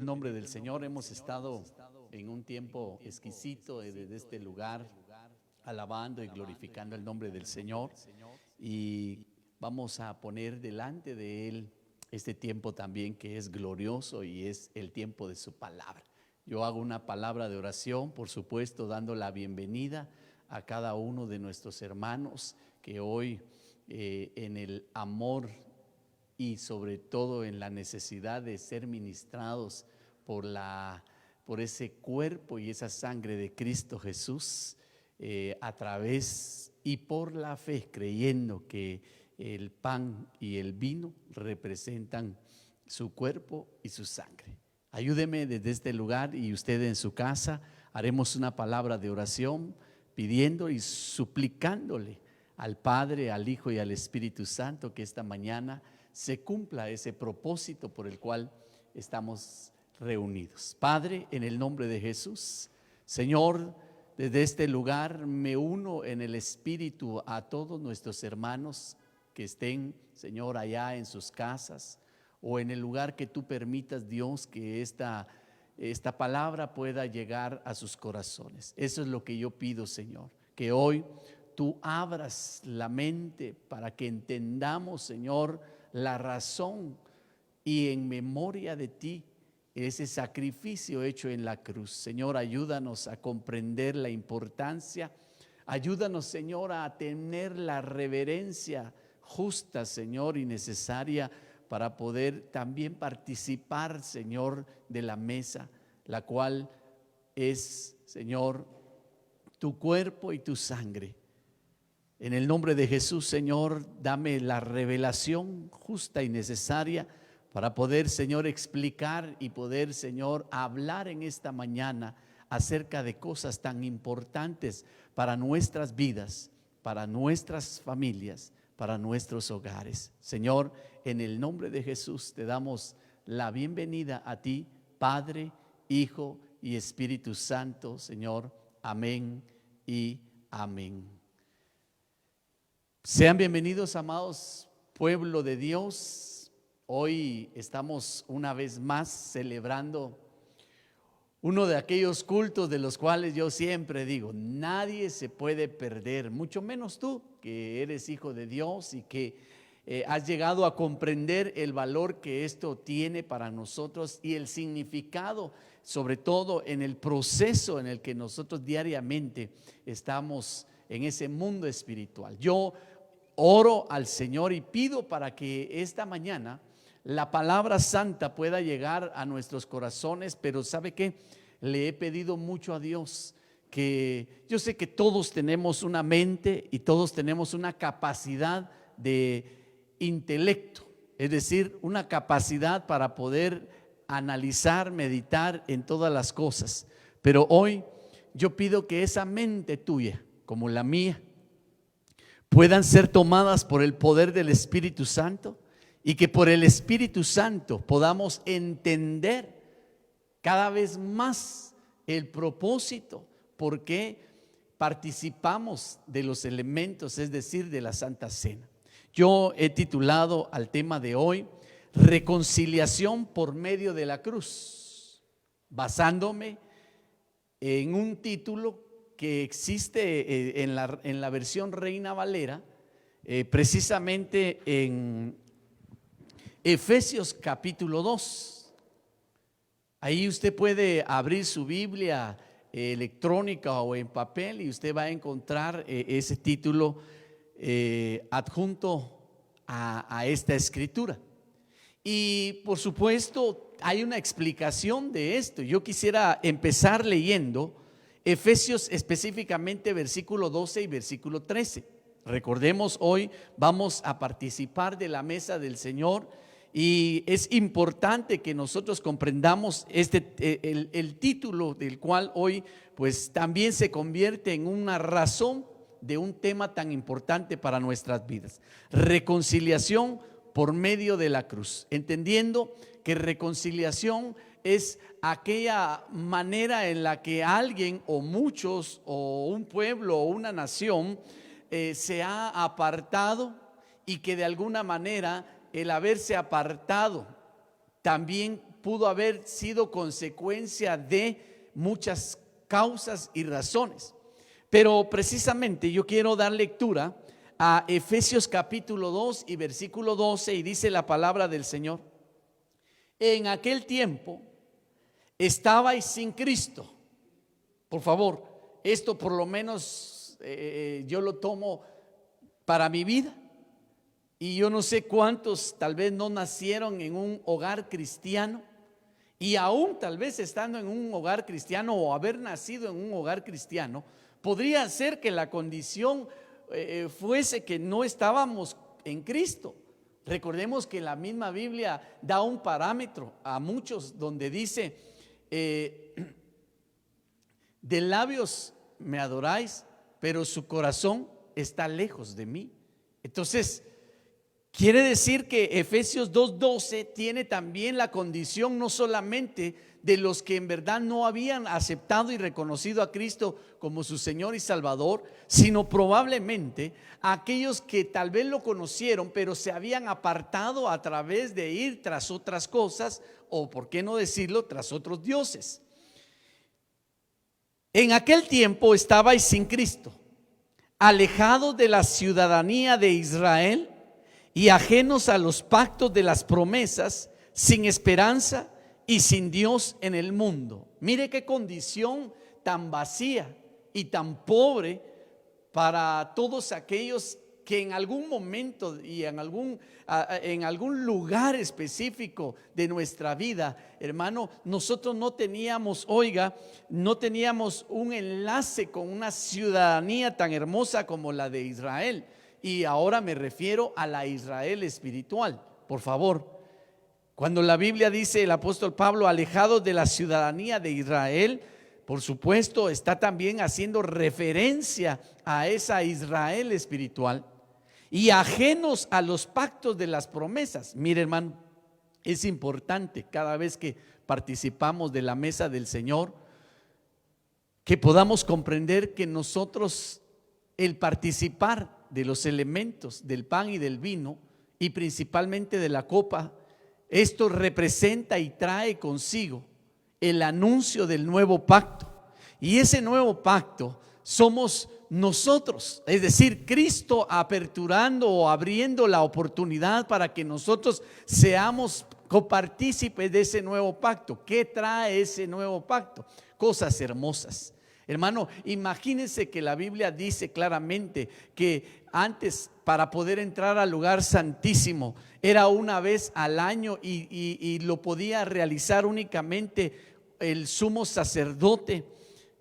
nombre del Señor. Hemos estado en un tiempo exquisito desde este lugar, alabando y glorificando el nombre del Señor. Y vamos a poner delante de Él este tiempo también que es glorioso y es el tiempo de su palabra. Yo hago una palabra de oración, por supuesto, dando la bienvenida a cada uno de nuestros hermanos que hoy en el amor y sobre todo en la necesidad de ser ministrados por ese cuerpo y esa sangre de Cristo Jesús, a través y por la fe, creyendo que el pan y el vino representan su cuerpo y su sangre. Ayúdeme desde este lugar, y usted en su casa haremos una palabra de oración pidiendo y suplicándole al Padre, al Hijo y al Espíritu Santo que esta mañana se cumpla ese propósito por el cual estamos reunidos. Padre, en el nombre de Jesús, Señor, desde este lugar me uno en el Espíritu a todos nuestros hermanos que estén, Señor, allá en sus casas o en el lugar que tú permitas, Dios, que esta palabra pueda llegar a sus corazones. Eso es lo que yo pido, Señor, que hoy tú abras la mente para que entendamos, Señor, la razón y en memoria de ti ese sacrificio hecho en la cruz. Señor, ayúdanos a comprender la importancia. Ayúdanos, Señor, a tener la reverencia justa, Señor, y necesaria para poder también participar, Señor, de la mesa, la cual es, Señor, tu cuerpo y tu sangre. En el nombre de Jesús, Señor, dame la revelación justa y necesaria para poder, Señor, explicar y poder, Señor, hablar en esta mañana acerca de cosas tan importantes para nuestras vidas, para nuestras familias, para nuestros hogares. Señor, en el nombre de Jesús te damos la bienvenida a ti, Padre, Hijo y Espíritu Santo, Señor. Amén y amén. Sean bienvenidos, amados pueblo de Dios. Hoy estamos una vez más celebrando uno de aquellos cultos de los cuales yo siempre digo, nadie se puede perder, mucho menos tú que eres hijo de Dios y que has llegado a comprender el valor que esto tiene para nosotros y el significado, sobre todo en el proceso en el que nosotros diariamente estamos en ese mundo espiritual. Yo oro al Señor y pido para que esta mañana la palabra santa pueda llegar a nuestros corazones, pero ¿sabe qué? Le he pedido mucho a Dios, que yo sé que todos tenemos una mente y todos tenemos una capacidad de intelecto, es decir, una capacidad para poder analizar, meditar en todas las cosas, pero hoy yo pido que esa mente tuya, como la mía, puedan ser tomadas por el poder del Espíritu Santo y que por el Espíritu Santo podamos entender cada vez más el propósito por qué participamos de los elementos, es decir, de la Santa Cena. Yo he titulado al tema de hoy reconciliación por medio de la cruz, basándome en un título que existe en la versión Reina Valera, precisamente en Efesios capítulo 2. Ahí usted puede abrir su Biblia electrónica o en papel y usted va a encontrar ese título adjunto a esta escritura. Y por supuesto hay una explicación de esto. Yo quisiera empezar leyendo Efesios, específicamente versículo 12 y versículo 13. Recordemos, hoy vamos a participar de la mesa del Señor y es importante que nosotros comprendamos el título del cual hoy pues también se convierte en una razón de un tema tan importante para nuestras vidas. Reconciliación por medio de la cruz, entendiendo que reconciliación es aquella manera en la que alguien o muchos o un pueblo o una nación se ha apartado y que de alguna manera el haberse apartado también pudo haber sido consecuencia de muchas causas y razones. Pero precisamente yo quiero dar lectura a Efesios capítulo 2 y versículo 12, y dice la palabra del Señor: en aquel tiempo estabais sin Cristo. Por favor, esto por lo menos yo lo tomo para mi vida. Y yo no sé cuántos tal vez no nacieron en un hogar cristiano, y aún tal vez estando en un hogar cristiano o haber nacido en un hogar cristiano, podría ser que la condición fuese que no estábamos en Cristo. Recordemos que la misma Biblia da un parámetro a muchos donde dice: de labios me adoráis, pero su corazón está lejos de mí. Entonces, quiere decir que Efesios 2:12 tiene también la condición no solamente de los que en verdad no habían aceptado y reconocido a Cristo como su Señor y Salvador, sino probablemente aquellos que tal vez lo conocieron, pero se habían apartado a través de ir tras otras cosas, o por qué no decirlo, tras otros dioses. En aquel tiempo estabais sin Cristo, alejados de la ciudadanía de Israel y ajenos a los pactos de las promesas, sin esperanza y sin Dios en el mundo. Mire qué condición tan vacía y tan pobre para todos aquellos que en algún momento y en algún lugar específico de nuestra vida, hermano, nosotros no teníamos, no teníamos un enlace con una ciudadanía tan hermosa como la de Israel. Y ahora me refiero a la Israel espiritual. Por favor, cuando la Biblia dice el apóstol Pablo alejados de la ciudadanía de Israel, por supuesto está también haciendo referencia a esa Israel espiritual, y ajenos a los pactos de las promesas. Mire, hermano, es importante cada vez que participamos de la mesa del Señor que podamos comprender que nosotros, el participar de los elementos del pan y del vino, y principalmente de la copa, esto representa y trae consigo el anuncio del nuevo pacto. Y ese nuevo pacto somos nosotros, es decir, Cristo aperturando o abriendo la oportunidad para que nosotros seamos copartícipes de ese nuevo pacto. ¿Qué trae ese nuevo pacto? Cosas hermosas. Hermano, imagínense que la Biblia dice claramente que antes, para poder entrar al lugar santísimo, era una vez al año y lo podía realizar únicamente el sumo sacerdote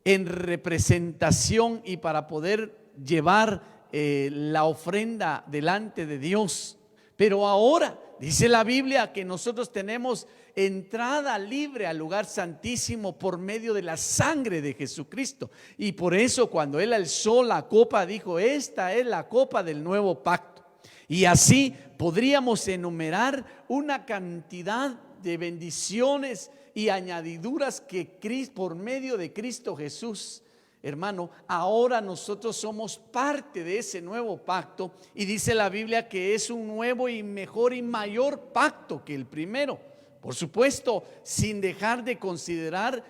en representación y para poder llevar la ofrenda delante de Dios. Pero ahora dice la Biblia que nosotros tenemos entrada libre al lugar santísimo por medio de la sangre de Jesucristo. Y por eso cuando Él alzó la copa dijo: esta es la copa del nuevo pacto. Y así podríamos enumerar una cantidad de bendiciones y añadiduras que por medio de Cristo Jesús, hermano, ahora nosotros somos parte de ese nuevo pacto. Y dice la Biblia que es un nuevo y mejor y mayor pacto que el primero. Por supuesto, sin dejar de considerar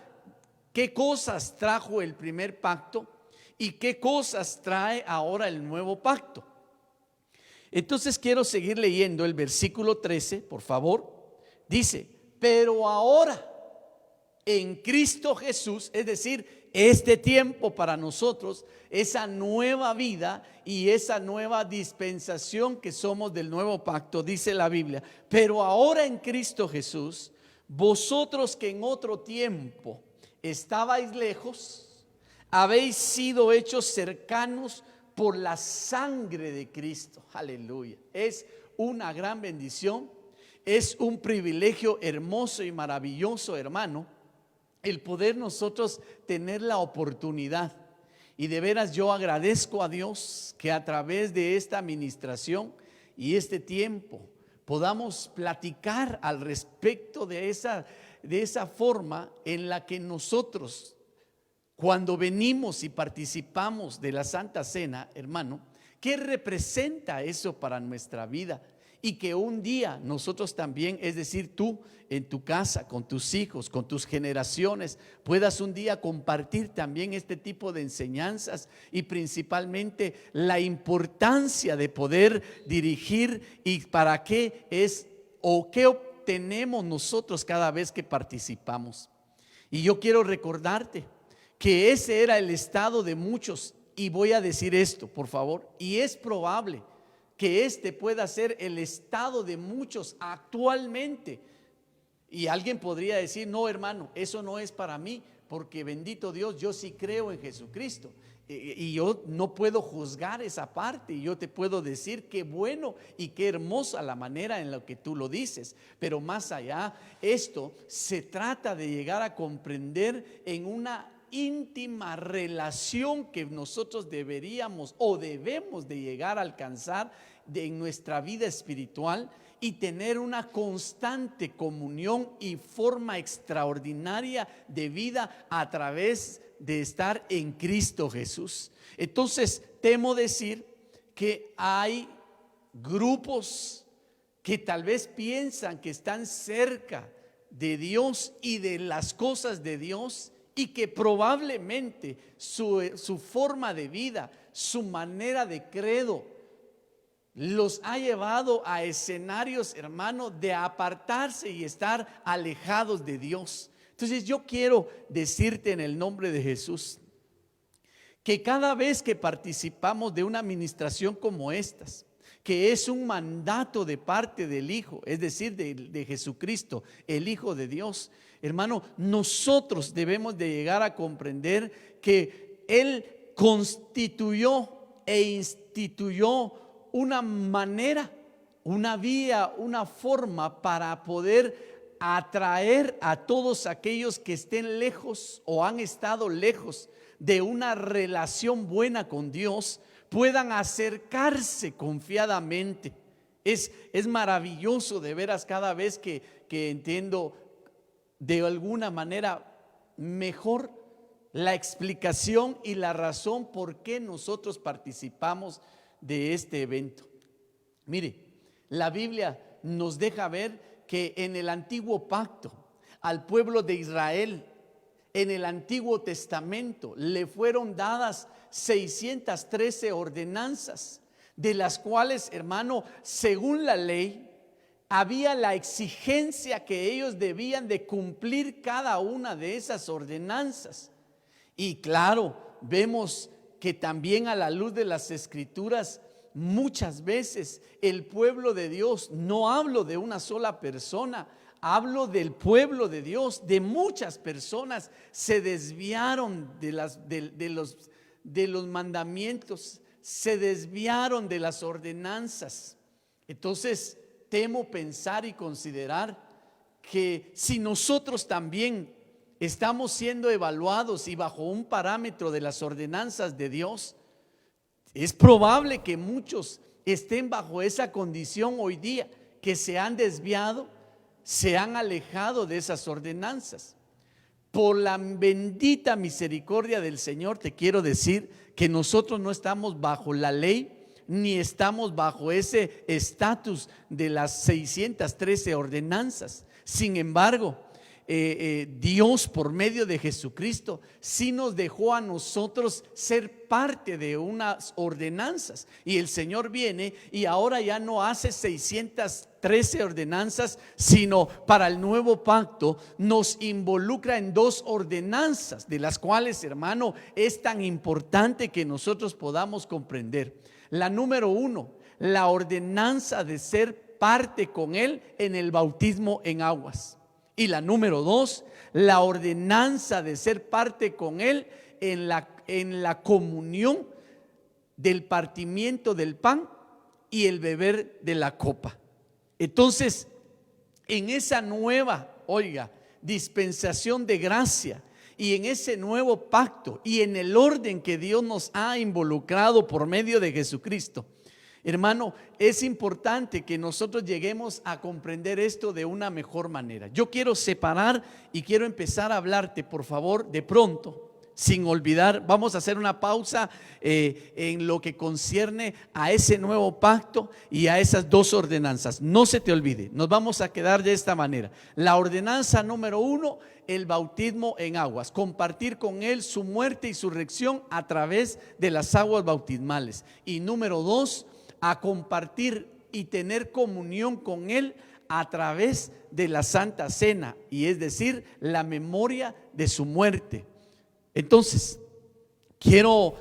qué cosas trajo el primer pacto y qué cosas trae ahora el nuevo pacto. Entonces quiero seguir leyendo el versículo 13, por favor. Dice: pero ahora en Cristo Jesús, es decir, este tiempo para nosotros, esa nueva vida y esa nueva dispensación que somos del nuevo pacto, dice la Biblia: pero ahora en Cristo Jesús, vosotros que en otro tiempo estabais lejos, habéis sido hechos cercanos por la sangre de Cristo. Aleluya. Es una gran bendición, es un privilegio hermoso y maravilloso, hermano, el poder nosotros tener la oportunidad. Y de veras yo agradezco a Dios que a través de esta administración y este tiempo podamos platicar al respecto de esa forma en la que nosotros, cuando venimos y participamos de la Santa Cena, hermano, ¿qué representa eso para nuestra vida? y que un día nosotros también, es decir, tú en tu casa, con tus hijos, con tus generaciones, puedas un día compartir también este tipo de enseñanzas y principalmente la importancia de poder dirigir y para qué es o qué obtenemos nosotros cada vez que participamos. Y yo quiero recordarte que ese era el estado de muchos, y voy a decir esto, por favor, y es probable que este pueda ser el estado de muchos actualmente. Y alguien podría decir: no, hermano, eso no es para mí, porque bendito Dios, yo sí creo en Jesucristo. Y yo no puedo juzgar esa parte, y yo te puedo decir qué bueno y qué hermosa la manera en la que tú lo dices. Pero más allá, esto se trata de llegar a comprender en una íntima relación que nosotros deberíamos o debemos de llegar a alcanzar en nuestra vida espiritual, y tener una constante comunión y forma extraordinaria de vida a través de estar en Cristo Jesús. Entonces temo decir que hay grupos que tal vez piensan que están cerca de Dios y de las cosas de Dios, y que probablemente su forma de vida, su manera de credo, los ha llevado a escenarios, hermano, de apartarse y estar alejados de Dios. Entonces yo quiero decirte en el nombre de Jesús que cada vez que participamos de una administración como estas, que es un mandato de parte del Hijo, es decir, de Jesucristo, el Hijo de Dios, hermano, nosotros debemos de llegar a comprender que Él constituyó e instituyó una manera, una vía, una forma para poder atraer a todos aquellos que estén lejos o han estado lejos de una relación buena con Dios, puedan acercarse confiadamente. Es maravilloso de veras cada vez que entiendo de alguna manera mejor la explicación y la razón por qué nosotros participamos de este evento. Mire, la Biblia nos deja ver que en el antiguo pacto al pueblo de Israel, en el Antiguo Testamento, le fueron dadas 613 ordenanzas, de las cuales, hermano, según la ley, había la exigencia que ellos debían de cumplir cada una de esas ordenanzas. Y claro, vemos que también a la luz de las Escrituras, muchas veces el pueblo de Dios, no hablo de una sola persona, hablo del pueblo de Dios, de muchas personas se desviaron de los mandamientos, se desviaron de las ordenanzas. Entonces temo pensar y considerar que si nosotros también estamos siendo evaluados y bajo un parámetro de las ordenanzas de Dios, es probable que muchos estén bajo esa condición hoy día, que se han desviado, se han alejado de esas ordenanzas. Por la bendita misericordia del Señor te quiero decir que nosotros no estamos bajo la ley, ni estamos bajo ese estatus de las 613 ordenanzas. Sin embargo, Dios por medio de Jesucristo sí nos dejó a nosotros ser parte de unas ordenanzas, y el Señor viene y ahora ya no hace 613 ordenanzas, sino para el nuevo pacto nos involucra en 2 ordenanzas, de las cuales, hermano, es tan importante que nosotros podamos comprender. La número 1, la ordenanza de ser parte con Él en el bautismo en aguas. Y la número 2, la ordenanza de ser parte con Él en la comunión del partimiento del pan y el beber de la copa. Entonces, en esa nueva, dispensación de gracia, y en ese nuevo pacto y en el orden que Dios nos ha involucrado por medio de Jesucristo, hermano, es importante que nosotros lleguemos a comprender esto de una mejor manera. Yo quiero separar y quiero empezar a hablarte, por favor, de pronto, sin olvidar, vamos a hacer una pausa en lo que concierne a ese nuevo pacto y a esas dos ordenanzas. No se te olvide, nos vamos a quedar de esta manera. La ordenanza número 1, el bautismo en aguas, compartir con Él su muerte y su resurrección a través de las aguas bautismales. Y número 2, a compartir y tener comunión con Él a través de la Santa Cena, y es decir, la memoria de su muerte. Entonces, quiero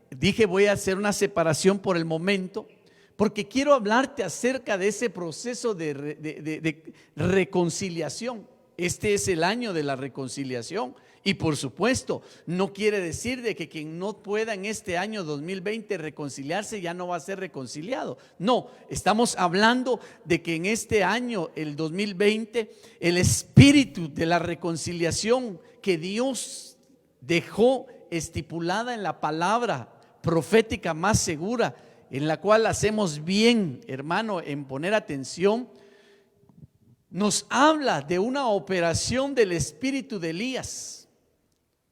dije voy a hacer una separación por el momento, porque quiero hablarte acerca de ese proceso de reconciliación. Este es el año de la reconciliación. Y por supuesto, no quiere decir de que quien no pueda en este año 2020 reconciliarse ya no va a ser reconciliado. No, estamos hablando de que en este año, el 2020, el espíritu de la reconciliación que Dios dejó estipulada en la palabra profética más segura, en la cual hacemos bien, hermano, en poner atención, nos habla de una operación del espíritu de Elías,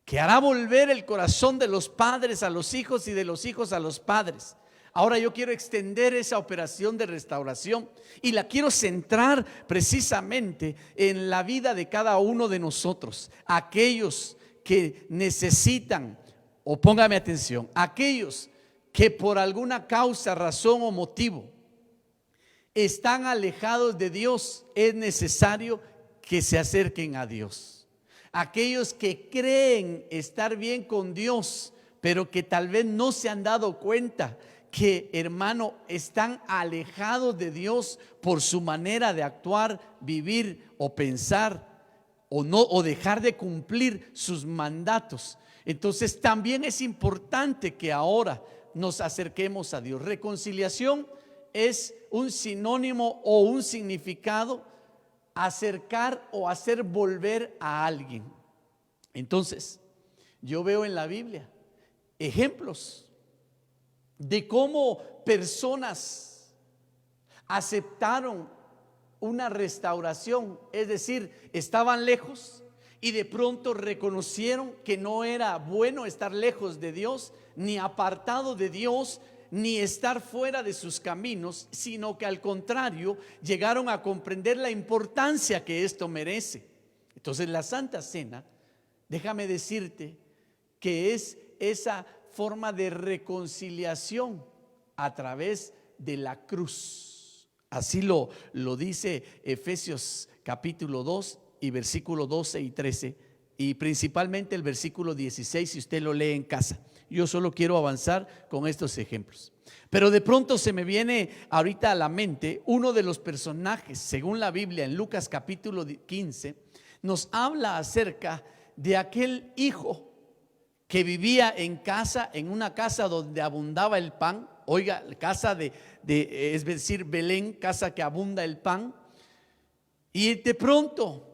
que hará volver el corazón de los padres a los hijos y de los hijos a los padres. Ahora yo quiero extender esa operación de restauración y la quiero centrar precisamente en la vida de cada uno de nosotros, aquellos que necesitan, o póngame atención, aquellos que por alguna causa, razón o motivo están alejados de Dios, es necesario que se acerquen a Dios. Aquellos que creen estar bien con Dios, pero que tal vez no se han dado cuenta que, hermano, están alejados de Dios por su manera de actuar, vivir o pensar, o no, o dejar de cumplir sus mandatos. Entonces también es importante que ahora nos acerquemos a Dios. Reconciliación es un sinónimo o un significado: acercar o hacer volver a alguien. Entonces, yo veo en la Biblia ejemplos de cómo personas aceptaron una restauración, es decir, estaban lejos y de pronto reconocieron que no era bueno estar lejos de Dios, ni apartado de Dios, ni estar fuera de sus caminos, sino que al contrario llegaron a comprender la importancia que esto merece. Entonces la Santa Cena, déjame decirte que es esa forma de reconciliación a través de la cruz. Así lo dice Efesios capítulo 2 y versículo 12 y 13, y principalmente el versículo 16 si usted lo lee en casa. Yo solo quiero avanzar con estos ejemplos. Pero de pronto se me viene ahorita a la mente uno de los personajes, según la Biblia, en Lucas capítulo 15, nos habla acerca de aquel hijo que vivía en casa, en una casa donde abundaba el pan. Oiga, casa es decir, Belén, casa que abunda el pan. Y de pronto,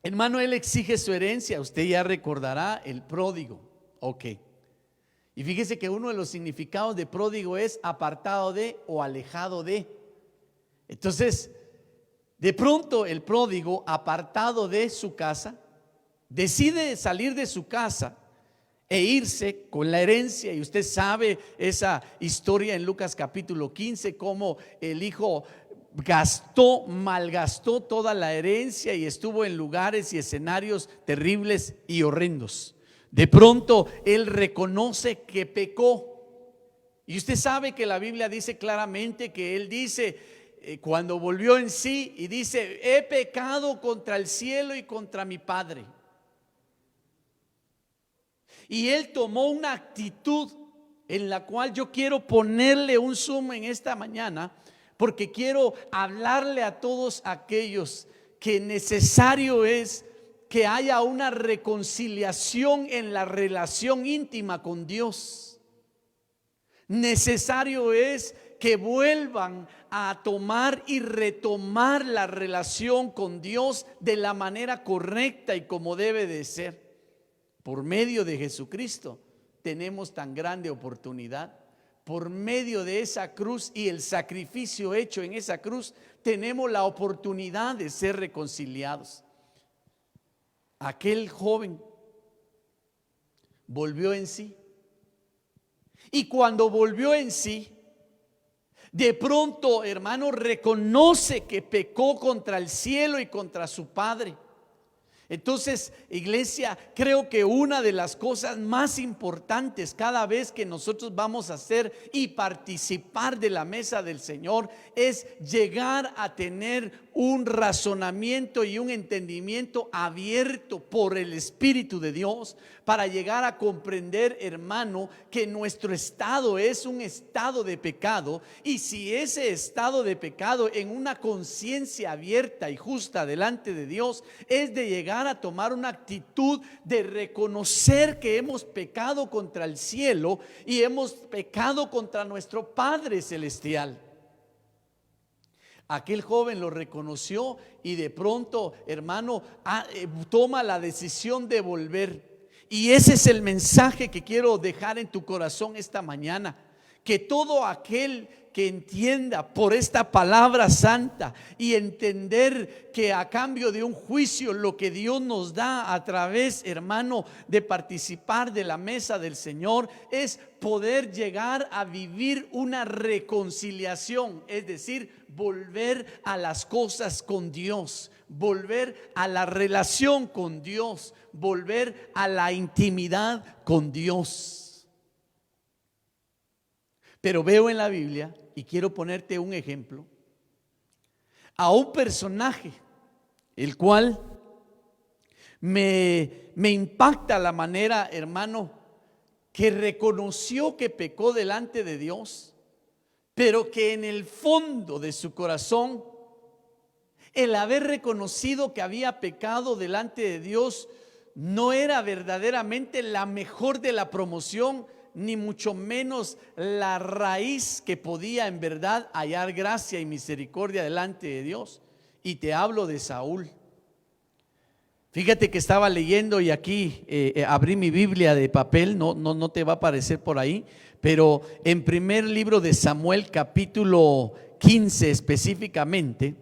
hermano, él exige su herencia. Usted ya recordará el pródigo. Ok. Y fíjese que uno de los significados de pródigo es apartado de o alejado de. Entonces, de pronto el pródigo, apartado de su casa, decide salir de su casa e irse con la herencia. Y usted sabe esa historia en Lucas capítulo 15, cómo el hijo malgastó toda la herencia y estuvo en lugares y escenarios terribles y horrendos. De pronto él reconoce que pecó, y usted sabe que la Biblia dice claramente que él dice, cuando volvió en sí, y dice: he pecado contra el cielo y contra mi Padre. Y él tomó una actitud en la cual yo quiero ponerle un zoom en esta mañana, porque quiero hablarle a todos aquellos que necesario es que haya una reconciliación en la relación íntima con Dios. Necesario es que vuelvan a tomar y retomar la relación con Dios de la manera correcta y como debe de ser. Por medio de Jesucristo tenemos tan grande oportunidad. Por medio de esa cruz y el sacrificio hecho en esa cruz, tenemos la oportunidad de ser reconciliados. Aquel joven volvió en sí. Y cuando volvió en sí, de pronto, hermano, reconoce que pecó contra el cielo y contra su Padre. Entonces, iglesia, creo que una de las cosas más importantes cada vez que nosotros vamos a hacer y participar de la mesa del Señor es llegar a tener un razonamiento y un entendimiento abierto por el Espíritu de Dios, para llegar a comprender, hermano, que nuestro estado es un estado de pecado, y si ese estado de pecado en una conciencia abierta y justa delante de Dios es de llegar a tomar una actitud de reconocer que hemos pecado contra el cielo y hemos pecado contra nuestro Padre Celestial. Aquel joven lo reconoció y de pronto, hermano, toma la decisión de volver. Y ese es el mensaje que quiero dejar en tu corazón esta mañana: que todo aquel que entienda por esta palabra santa y entender que a cambio de un juicio lo que Dios nos da a través, hermano, de participar de la mesa del Señor es poder llegar a vivir una reconciliación, es decir, volver a las cosas con Dios, volver a la relación con Dios, volver a la intimidad con Dios. Pero veo en la Biblia, y quiero ponerte un ejemplo, a un personaje el cual me impacta la manera, hermano, que reconoció que pecó delante de Dios, pero que en el fondo de su corazón, el haber reconocido que había pecado delante de Dios no era verdaderamente la mejor de la promoción, ni mucho menos la raíz que podía en verdad hallar gracia y misericordia delante de Dios. Y te hablo de Saúl. Fíjate que estaba leyendo y aquí abrí mi Biblia de papel, no te va a aparecer por ahí, pero en primer libro de Samuel, capítulo 15 específicamente,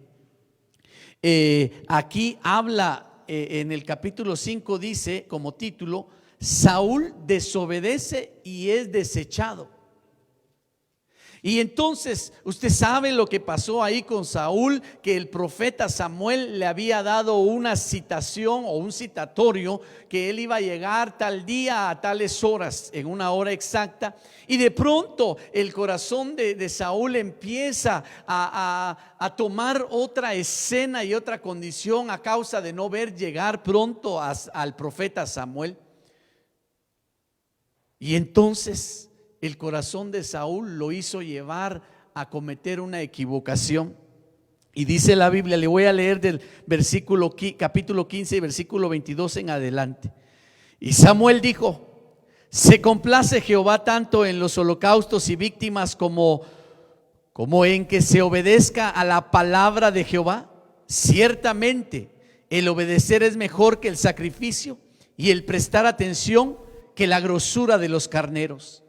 aquí habla, en el capítulo 5 dice como título: Saúl desobedece y es desechado. Y entonces usted sabe lo que pasó ahí con Saúl, que el profeta Samuel le había dado una citación o un citatorio, que él iba a llegar tal día a tales horas, en una hora exacta. Y de pronto el corazón de Saúl empieza a tomar otra escena y otra condición a causa de no ver llegar pronto al profeta Samuel. Y entonces el corazón de Saúl lo hizo llevar a cometer una equivocación. Y dice la Biblia, le voy a leer del capítulo 15 y versículo 22 en adelante. Y Samuel dijo: ¿se complace Jehová tanto en los holocaustos y víctimas como en que se obedezca a la palabra de Jehová? Ciertamente el obedecer es mejor que el sacrificio, y el prestar atención que la grosura de los carneros.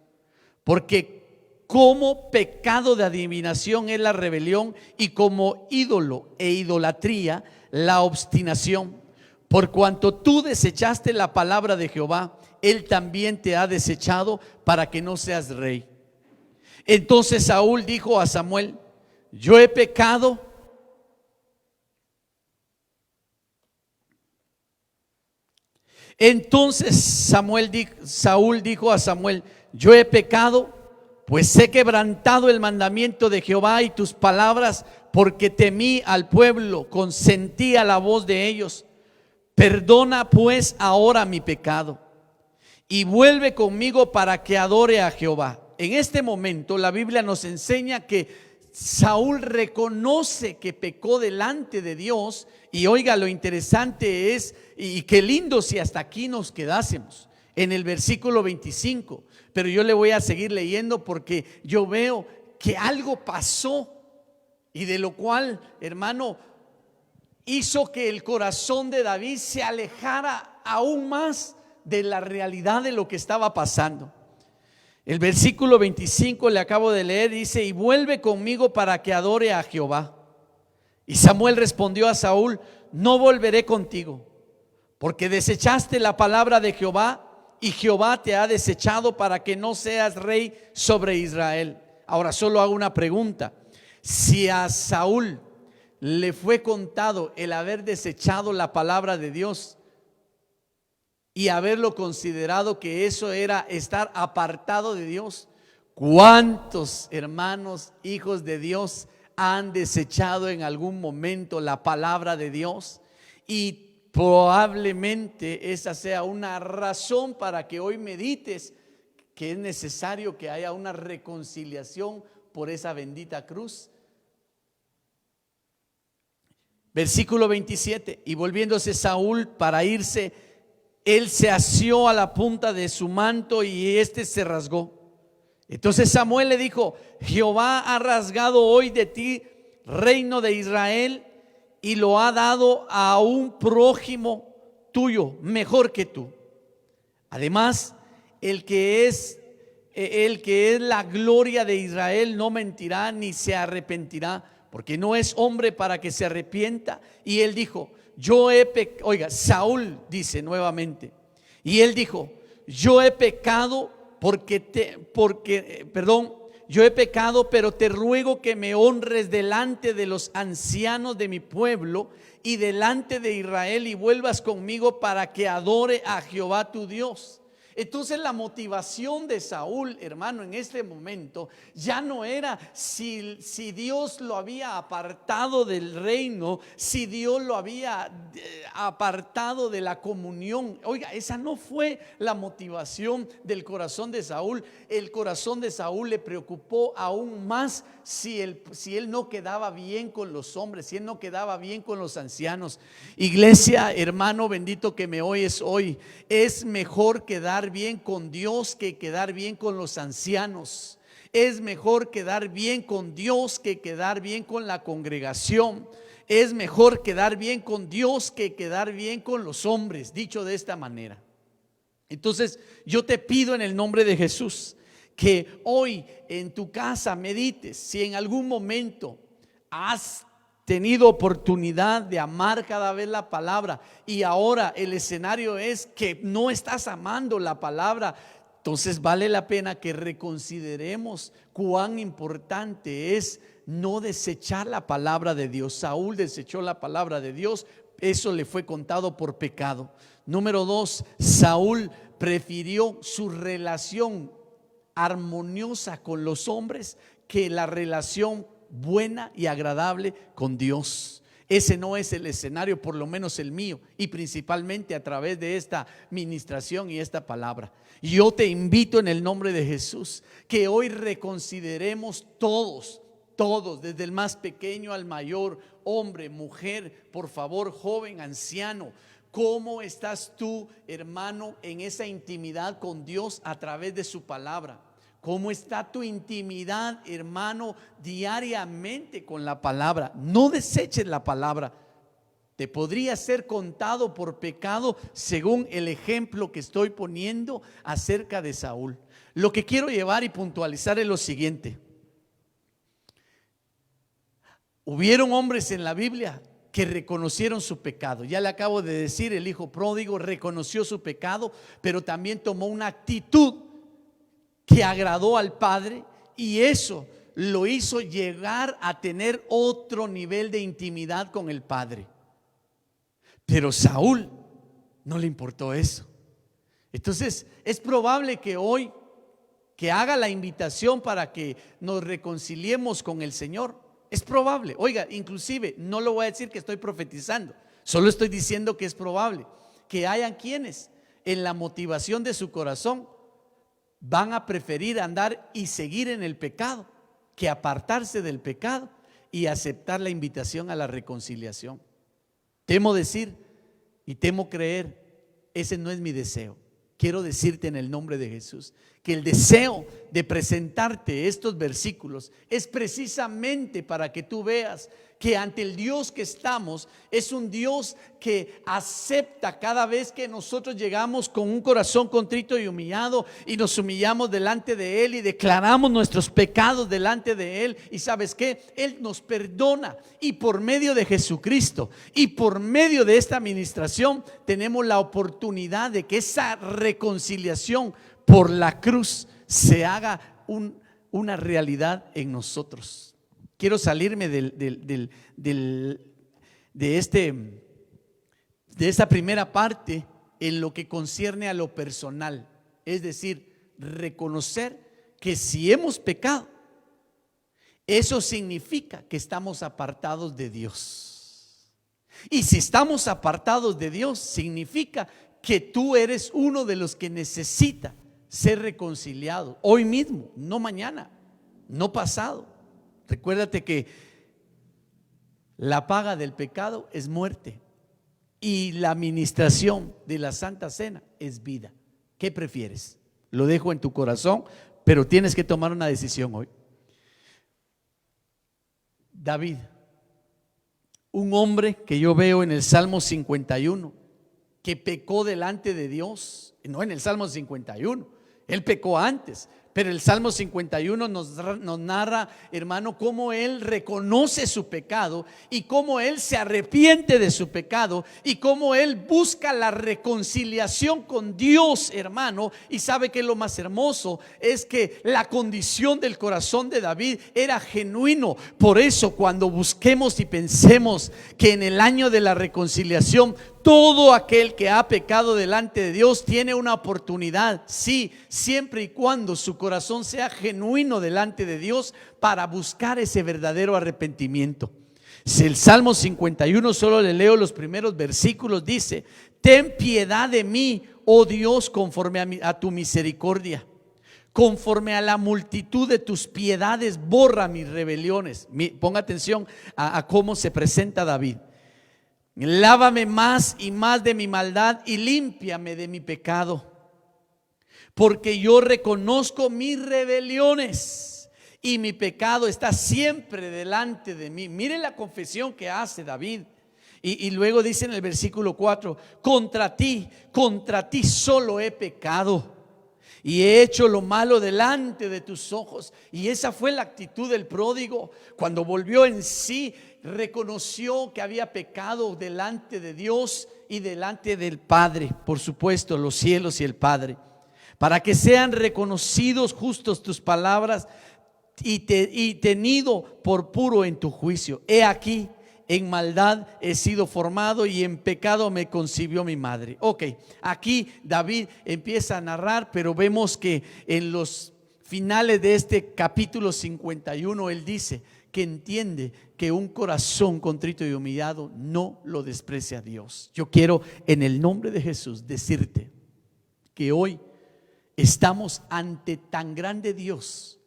Porque como pecado de adivinación es la rebelión, y como ídolo e idolatría la obstinación. Por cuanto tú desechaste la palabra de Jehová, Él también te ha desechado para que no seas rey. Entonces Saúl dijo a Samuel: yo he pecado. Entonces Saúl dijo a Samuel: yo he pecado, pues he quebrantado el mandamiento de Jehová y tus palabras, porque temí al pueblo, consentí a la voz de ellos. Perdona pues ahora mi pecado y vuelve conmigo para que adore a Jehová. En este momento la Biblia nos enseña que Saúl reconoce que pecó delante de Dios. Y oiga, lo interesante es, y qué lindo si hasta aquí nos quedásemos, en el versículo 25. Pero yo le voy a seguir leyendo porque yo veo que algo pasó, y de lo cual, hermano, hizo que el corazón de David se alejara aún más de la realidad de lo que estaba pasando. El versículo 25 le acabo de leer, dice: y vuelve conmigo para que adore a Jehová. Y Samuel respondió a Saúl: no volveré contigo, porque desechaste la palabra de Jehová y Jehová te ha desechado para que no seas rey sobre Israel. Ahora solo hago una pregunta: si a Saúl le fue contado el haber desechado la palabra de Dios y haberlo considerado que eso era estar apartado de Dios, ¿cuántos hermanos, hijos de Dios, han desechado en algún momento la palabra de Dios? Y probablemente esa sea una razón para que hoy medites que es necesario que haya una reconciliación por esa bendita cruz. Versículo 27: y volviéndose Saúl para irse, él se asió a la punta de su manto y este se rasgó. Entonces Samuel le dijo: Jehová ha rasgado hoy de ti reino de Israel y lo ha dado a un prójimo tuyo mejor que tú. Además, el que es la gloria de Israel no mentirá ni se arrepentirá, porque no es hombre para que se arrepienta. Y él dijo: oiga, Saúl dice nuevamente, y él dijo: yo he pecado yo he pecado, pero te ruego que me honres delante de los ancianos de mi pueblo y delante de Israel, y vuelvas conmigo para que adore a Jehová tu Dios. Entonces la motivación de Saúl, hermano, en este momento ya no era si Dios lo había apartado del reino, si Dios lo había apartado de la comunión. Oiga, esa no fue la motivación del corazón de Saúl. El corazón de Saúl le preocupó aún más si él no quedaba bien con los hombres, si él no quedaba bien con los ancianos. Iglesia, hermano bendito que me oyes hoy, es mejor quedar bien con Dios que quedar bien con los ancianos. Es mejor quedar bien con Dios que quedar bien con la congregación. Es mejor quedar bien con Dios que quedar bien con los hombres, dicho de esta manera. Entonces yo te pido en el nombre de Jesús que hoy en tu casa medites si en algún momento has tenido oportunidad de amar cada vez la palabra y ahora el escenario es que no estás amando la palabra. Entonces vale la pena que reconsideremos cuán importante es no desechar la palabra de Dios. Saúl desechó la palabra de Dios, eso le fue contado por pecado. Número 2, Saúl prefirió su relación armoniosa con los hombres que la relación buena y agradable con Dios. Ese no es el escenario, por lo menos el mío, y principalmente a través de esta ministración y esta palabra. Yo te invito en el nombre de Jesús que hoy reconsideremos todos, desde el más pequeño al mayor, hombre, mujer, por favor, joven, anciano. ¿Cómo estás tú, hermano, en esa intimidad con Dios a través de su palabra? ¿Cómo está tu intimidad, hermano, diariamente con la palabra? No deseches la palabra. Te podría ser contado por pecado según el ejemplo que estoy poniendo acerca de Saúl. Lo que quiero llevar y puntualizar es lo siguiente. Hubieron hombres en la Biblia que reconocieron su pecado. Ya le acabo de decir, el hijo pródigo reconoció su pecado, pero también tomó una actitud que agradó al Padre, y eso lo hizo llegar a tener otro nivel de intimidad con el Padre. Pero Saúl no le importó eso. Entonces es probable que hoy que haga la invitación para que nos reconciliemos con el Señor. Es probable, oiga, inclusive no lo voy a decir que estoy profetizando, solo estoy diciendo que es probable que hayan quienes en la motivación de su corazón van a preferir andar y seguir en el pecado que apartarse del pecado y aceptar la invitación a la reconciliación. Temo decir y temo creer, ese no es mi deseo. Quiero decirte en el nombre de Jesús que el deseo de presentarte estos versículos es precisamente para que tú veas que ante el Dios que estamos es un Dios que acepta cada vez que nosotros llegamos con un corazón contrito y humillado y nos humillamos delante de Él y declaramos nuestros pecados delante de Él. Y ¿sabes qué? Él nos perdona, y por medio de Jesucristo y por medio de esta administración tenemos la oportunidad de que esa reconciliación por la cruz se haga una realidad en nosotros. Quiero salirme de esta primera parte en lo que concierne a lo personal, es decir, reconocer que si hemos pecado, eso significa que estamos apartados de Dios. Y si estamos apartados de Dios, significa que tú eres uno de los que necesita ser reconciliado hoy mismo, no mañana, no pasado. Recuérdate que la paga del pecado es muerte y la administración de la Santa Cena es vida. ¿Qué prefieres? Lo dejo en tu corazón, pero tienes que tomar una decisión hoy. David, un hombre que yo veo en el Salmo 51, que pecó delante de Dios, no en el Salmo 51, él pecó antes, pero el Salmo 51 nos narra, hermano, cómo él reconoce su pecado y cómo él se arrepiente de su pecado y cómo él busca la reconciliación con Dios, hermano. Y sabe que lo más hermoso es que la condición del corazón de David era genuino. Por eso, cuando busquemos y pensemos que en el año de la reconciliación todo aquel que ha pecado delante de Dios tiene una oportunidad, sí, siempre y cuando su corazón sea genuino delante de Dios para buscar ese verdadero arrepentimiento. Si el Salmo 51, solo le leo los primeros versículos, dice: ten piedad de mí, oh Dios, conforme a tu misericordia. Conforme a la multitud de tus piedades, borra mis rebeliones. Ponga atención a cómo se presenta David. Lávame más y más de mi maldad y límpiame de mi pecado, porque yo reconozco mis rebeliones y mi pecado está siempre delante de mí. Miren la confesión que hace David. Y luego dice en el versículo 4: contra ti solo he pecado y he hecho lo malo delante de tus ojos. Y esa fue la actitud del pródigo. Cuando volvió en sí, reconoció que había pecado delante de Dios y delante del Padre, por supuesto, los cielos y el Padre, para que sean reconocidos justos tus palabras y tenido por puro en tu juicio. He aquí, en maldad he sido formado y en pecado me concibió mi madre. Ok, aquí David empieza a narrar, pero vemos que en los finales de este capítulo 51 él dice que entiende que un corazón contrito y humillado no lo desprecia a Dios. Yo quiero en el nombre de Jesús decirte que hoy estamos ante tan grande Dios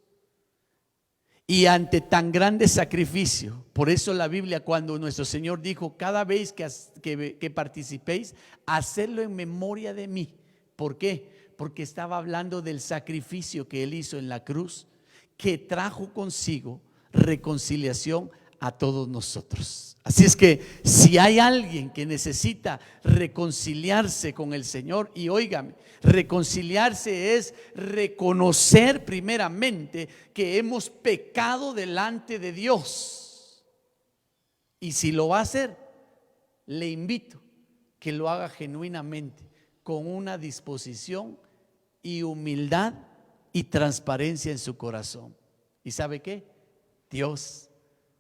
y ante tan grande sacrificio. Por eso la Biblia, cuando nuestro Señor dijo: cada vez que participéis, hacedlo en memoria de mí. ¿Por qué? Porque estaba hablando del sacrificio que Él hizo en la cruz, que trajo consigo reconciliación a todos nosotros. Así es que si hay alguien que necesita reconciliarse con el Señor, y óigame, reconciliarse es reconocer primeramente que hemos pecado delante de Dios. Y si lo va a hacer, le invito que lo haga genuinamente, con una disposición y humildad y transparencia en su corazón. ¿Y sabe qué? Dios,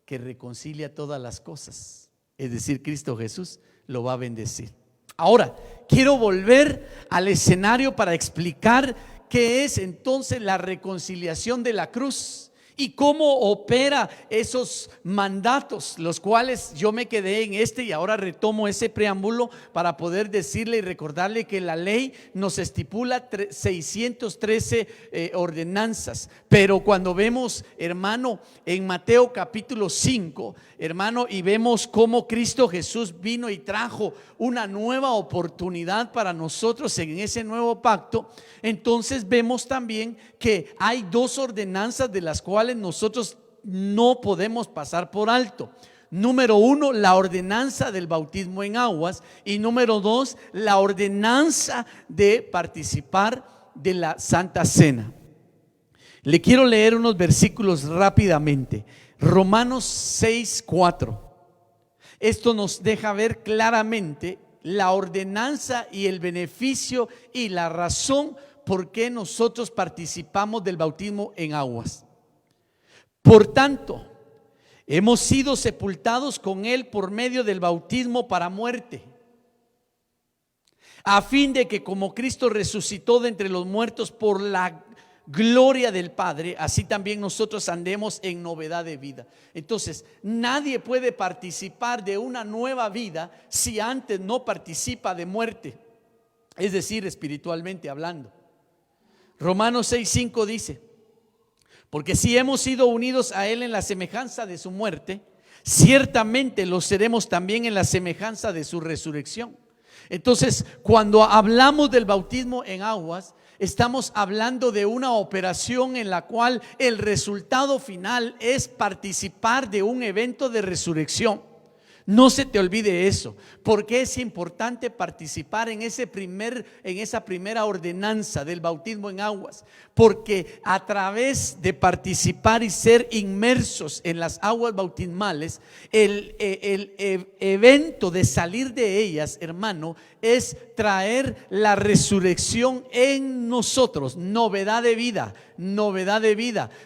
que reconcilia todas las cosas, es decir, Cristo Jesús, lo va a bendecir. Ahora, quiero volver al escenario para explicar qué es entonces la reconciliación de la cruz y cómo opera esos mandatos, los cuales yo me quedé en y ahora retomo ese preámbulo para poder decirle y recordarle que la ley nos estipula 613 ordenanzas. Pero cuando vemos, hermano, en Mateo capítulo 5, hermano, y vemos cómo Cristo Jesús vino y trajo una nueva oportunidad para nosotros en ese nuevo pacto, entonces vemos también que hay dos ordenanzas de las cuales nosotros no podemos pasar por alto. Número 1, la ordenanza del bautismo en aguas. Y número 2, la ordenanza de participar de la Santa Cena. Le quiero leer unos versículos rápidamente. Romanos 6:4. Esto nos deja ver claramente la ordenanza y el beneficio y la razón por qué nosotros participamos del bautismo en aguas. Por tanto, hemos sido sepultados con Él por medio del bautismo para muerte, a fin de que como Cristo resucitó de entre los muertos por la gloria del Padre, así también nosotros andemos en novedad de vida. Entonces, nadie puede participar de una nueva vida si antes no participa de muerte, es decir, espiritualmente hablando. Romanos 6:5 dice: porque si hemos sido unidos a Él en la semejanza de su muerte, ciertamente lo seremos también en la semejanza de su resurrección. Entonces, cuando hablamos del bautismo en aguas, estamos hablando de una operación en la cual el resultado final es participar de un evento de resurrección. No se te olvide eso, porque es importante participar en esa primera ordenanza del bautismo en aguas, porque a través de participar y ser inmersos en las aguas bautismales, el evento de salir de ellas, hermano, es traer la resurrección en nosotros, novedad de vida,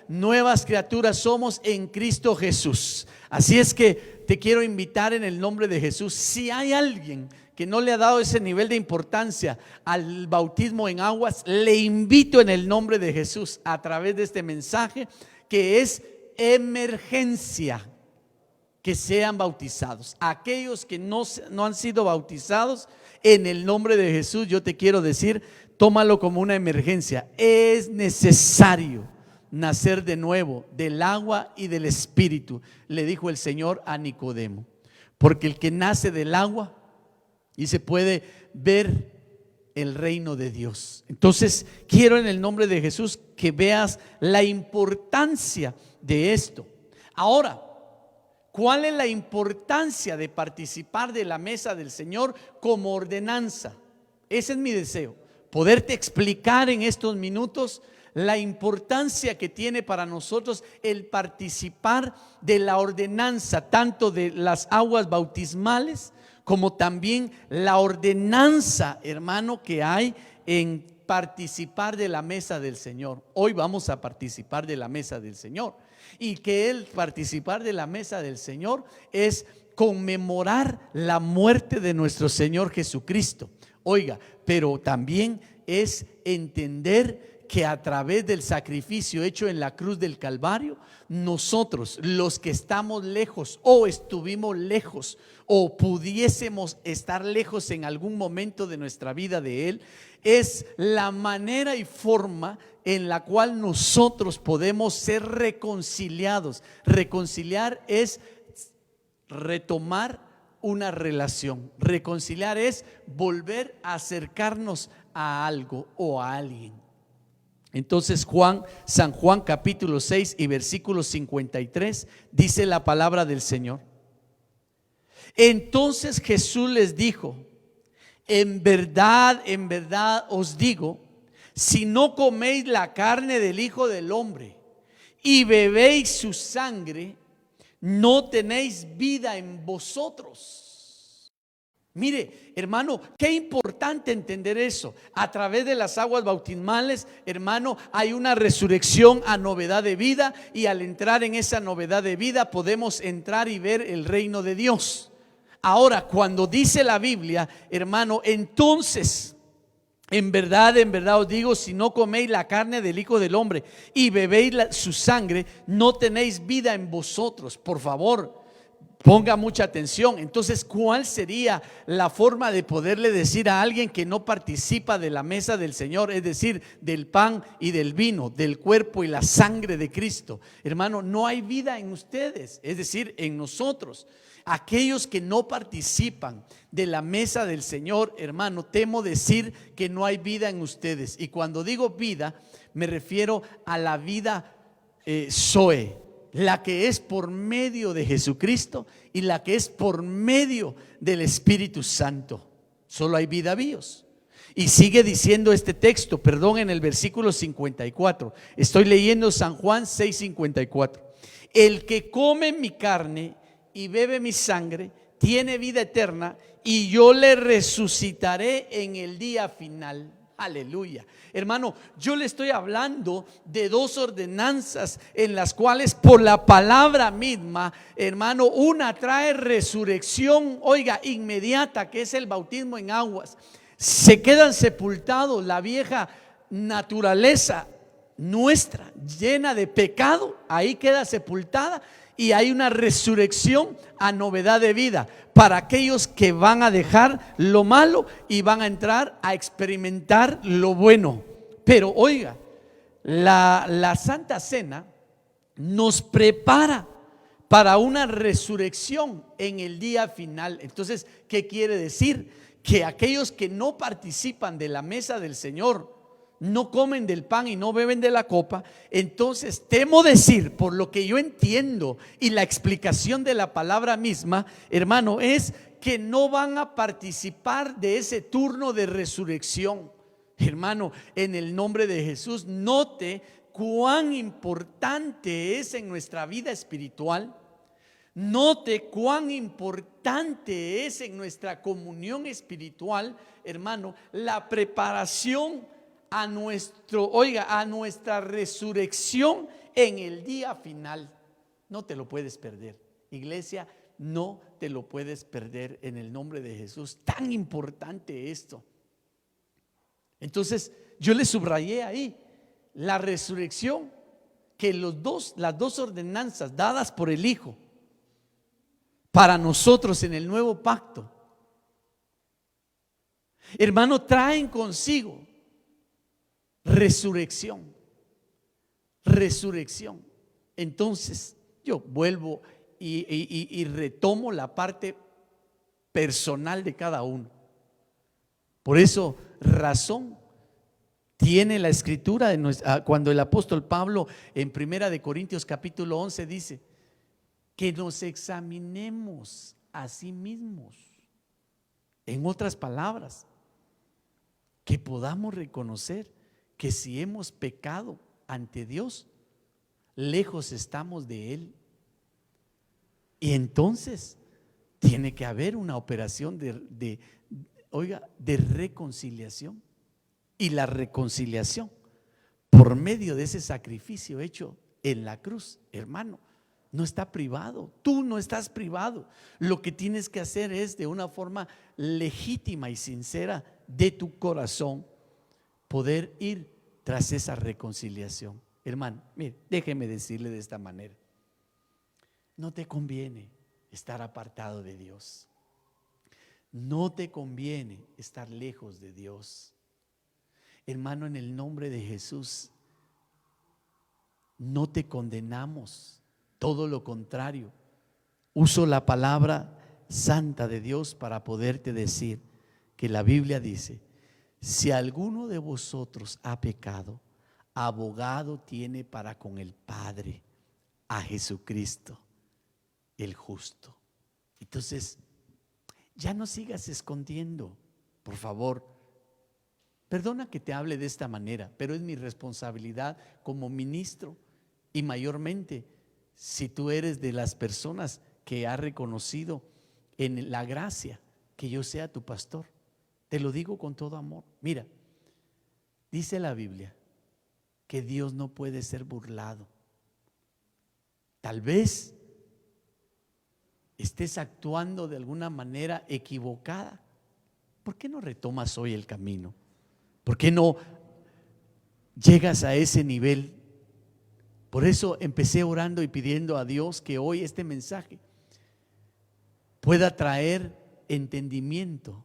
nuevas criaturas somos en Cristo Jesús. Así es que te quiero invitar en el nombre de Jesús. Si hay alguien que no le ha dado ese nivel de importancia al bautismo en aguas, le invito en el nombre de Jesús a través de este mensaje, que es emergencia, que sean bautizados. Aquellos que no han sido bautizados, en el nombre de Jesús, yo te quiero decir, tómalo como una emergencia. Es necesario nacer de nuevo del agua y del Espíritu, le dijo el Señor a Nicodemo, porque el que nace del agua y se puede ver el reino de Dios. Entonces quiero en el nombre de Jesús que veas la importancia de esto. Ahora, ¿cuál es la importancia de participar de la mesa del Señor como ordenanza? Ese es mi deseo, poderte explicar en estos minutos la importancia que tiene para nosotros el participar de la ordenanza, tanto de las aguas bautismales como también la ordenanza, hermano, que hay en participar de la mesa del Señor. Hoy vamos a participar de la mesa del Señor, y que el participar de la mesa del Señor es conmemorar la muerte de nuestro Señor Jesucristo. Oiga, pero también es entender que a través del sacrificio hecho en la cruz del Calvario, nosotros, los que estamos lejos o estuvimos lejos o pudiésemos estar lejos en algún momento de nuestra vida de Él, es la manera y forma en la cual nosotros podemos ser reconciliados. Reconciliar es retomar una relación. Reconciliar es volver a acercarnos a algo o a alguien. Entonces San Juan capítulo 6 y versículo 53 dice la palabra del Señor: entonces Jesús les dijo: en verdad os digo, si no coméis la carne del Hijo del Hombre y bebéis su sangre, no tenéis vida en vosotros. Mire, hermano, qué importante entender eso. A través de las aguas bautismales, hermano, hay una resurrección a novedad de vida, y al entrar en esa novedad de vida podemos entrar y ver el reino de Dios. Ahora, cuando dice la Biblia, hermano, entonces en verdad os digo, si no coméis la carne del Hijo del Hombre y bebéis su sangre, no tenéis vida en vosotros. Por favor, ponga mucha atención. Entonces, ¿cuál sería la forma de poderle decir a alguien que no participa de la mesa del Señor, es decir, del pan y del vino, del cuerpo y la sangre de Cristo? Hermano, no hay vida en ustedes, es decir, en nosotros. Aquellos que no participan de la mesa del Señor, hermano, temo decir que no hay vida en ustedes. Y cuando digo vida, me refiero a la vida Zoe, la que es por medio de Jesucristo y la que es por medio del Espíritu Santo. Solo hay vida bios. Y sigue diciendo este texto, perdón, en el versículo 54. Estoy leyendo San Juan 6:54. El que come mi carne y bebe mi sangre tiene vida eterna, y yo le resucitaré en el día final. Aleluya. Hermano, yo le estoy hablando de dos ordenanzas en las cuales por la palabra misma, hermano, una trae resurrección, oiga, inmediata, que es el bautismo en aguas. Se quedan sepultados la vieja naturaleza nuestra, llena de pecado, ahí queda sepultada, y hay una resurrección a novedad de vida para aquellos que van a dejar lo malo y van a entrar a experimentar lo bueno. Pero oiga, la Santa Cena nos prepara para una resurrección en el día final. Entonces, ¿qué quiere decir? Que aquellos que no participan de la mesa del Señor, no comen del pan y no beben de la copa, entonces temo decir, por lo que yo entiendo y la explicación de la palabra misma, hermano, es que no van a participar de ese turno de resurrección. Hermano, en el nombre de Jesús, note cuán importante es en nuestra vida espiritual. Note cuán importante es en nuestra comunión espiritual, hermano, la preparación a nuestra resurrección en el día final. No te lo puedes perder, iglesia, no te lo puedes perder en el nombre de Jesús. Tan importante esto. Entonces, yo le subrayé ahí la resurrección, que las dos ordenanzas dadas por el Hijo para nosotros en el nuevo pacto, hermano, traen consigo resurrección. Entonces yo vuelvo y retomo la parte personal de cada uno. Por eso razón tiene la escritura cuando el apóstol Pablo en 1 Corintios capítulo 11 dice que nos examinemos a sí mismos. En otras palabras, que podamos reconocer que si hemos pecado ante Dios, lejos estamos de Él. Y entonces tiene que haber una operación de reconciliación. Y la reconciliación por medio de ese sacrificio hecho en la cruz, hermano, no está privado. Tú no estás privado. Lo que tienes que hacer es, de una forma legítima y sincera de tu corazón, poder ir tras esa reconciliación. Hermano, mire, déjeme decirle de esta manera: no te conviene estar apartado de Dios. No te conviene estar lejos de Dios. Hermano, en el nombre de Jesús, no te condenamos. Todo lo contrario, uso la palabra santa de Dios para poderte decir que la Biblia dice: si alguno de vosotros ha pecado, abogado tiene para con el Padre, a Jesucristo el justo. Entonces, ya no sigas escondiendo, por favor. Perdona que te hable de esta manera, pero es mi responsabilidad como ministro, y mayormente si tú eres de las personas que ha reconocido en la gracia que yo sea tu pastor. Te lo digo con todo amor. Mira, dice la Biblia que Dios no puede ser burlado. Tal vez estés actuando de alguna manera equivocada. ¿Por qué no retomas hoy el camino? ¿Por qué no llegas a ese nivel? Por eso empecé orando y pidiendo a Dios que hoy este mensaje pueda traer entendimiento,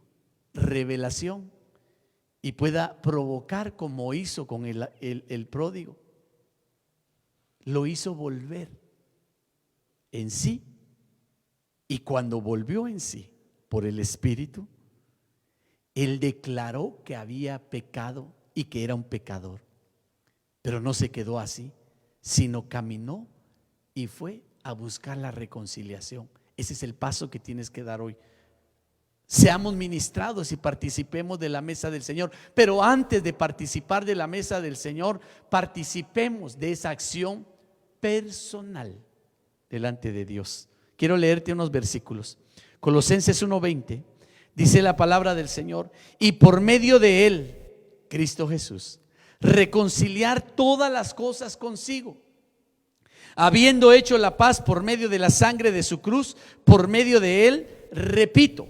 revelación, y pueda provocar, como hizo con el pródigo. Lo hizo volver en sí, y cuando volvió en sí por el Espíritu, él declaró que había pecado y que era un pecador. Pero no se quedó así, sino caminó y fue a buscar la reconciliación. Ese es el paso que tienes que dar hoy. Seamos ministrados y participemos de la mesa del Señor. Pero antes de participar de la mesa del Señor, participemos de esa acción personal delante de Dios. Quiero leerte unos versículos. Colosenses 1:20 dice la palabra del Señor: y por medio de Él, Cristo Jesús, reconciliar todas las cosas consigo, habiendo hecho la paz por medio de la sangre de su cruz. Por medio de Él, repito,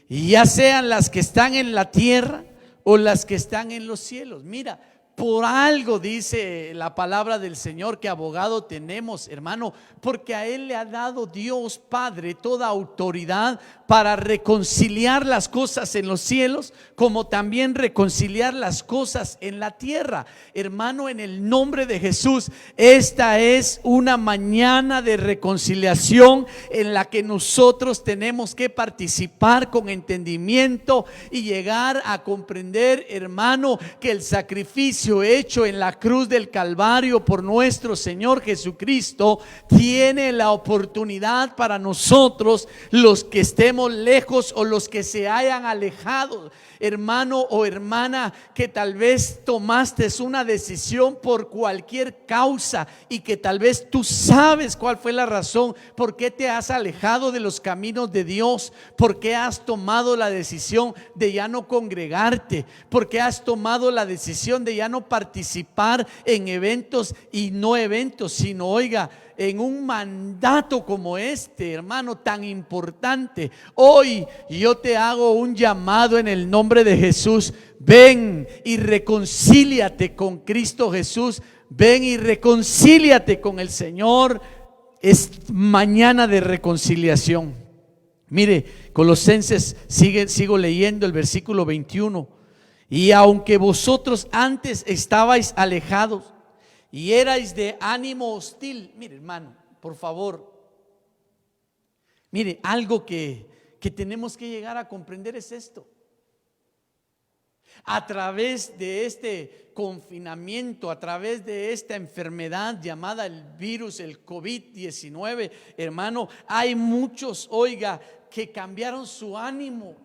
ya sean las que están en la tierra o las que están en los cielos. Mira, por algo dice la palabra del Señor que abogado tenemos, hermano, porque a Él le ha dado Dios Padre toda autoridad para reconciliar las cosas en los cielos, como también reconciliar las cosas en la tierra. Hermano, en el nombre de Jesús, esta es una mañana de reconciliación en la que nosotros tenemos que participar con entendimiento y llegar a comprender, hermano, que el sacrificio hecho en la cruz del Calvario por nuestro Señor Jesucristo tiene la oportunidad para nosotros, los que estemos lejos o los que se hayan alejado, hermano o hermana, que tal vez tomaste una decisión por cualquier causa y que tal vez tú sabes cuál fue la razón, por qué te has alejado de los caminos de Dios, por qué has tomado la decisión de ya no congregarte, por qué has tomado la decisión de ya no participar en eventos y no eventos, sino, oiga, en un mandato como este, hermano, tan importante. Hoy yo te hago un llamado en el nombre de Jesús. Ven y reconcíliate con Cristo Jesús. Ven y reconcíliate con el Señor. Es mañana de reconciliación. Mire, Colosenses, sigo leyendo el versículo 21. Y aunque vosotros antes estabais alejados y erais de ánimo hostil. Mire, hermano, por favor, mire, algo que tenemos que llegar a comprender es esto. A través de este confinamiento, a través de esta enfermedad llamada el virus, el COVID-19, hermano, hay muchos, oiga, que cambiaron su ánimo.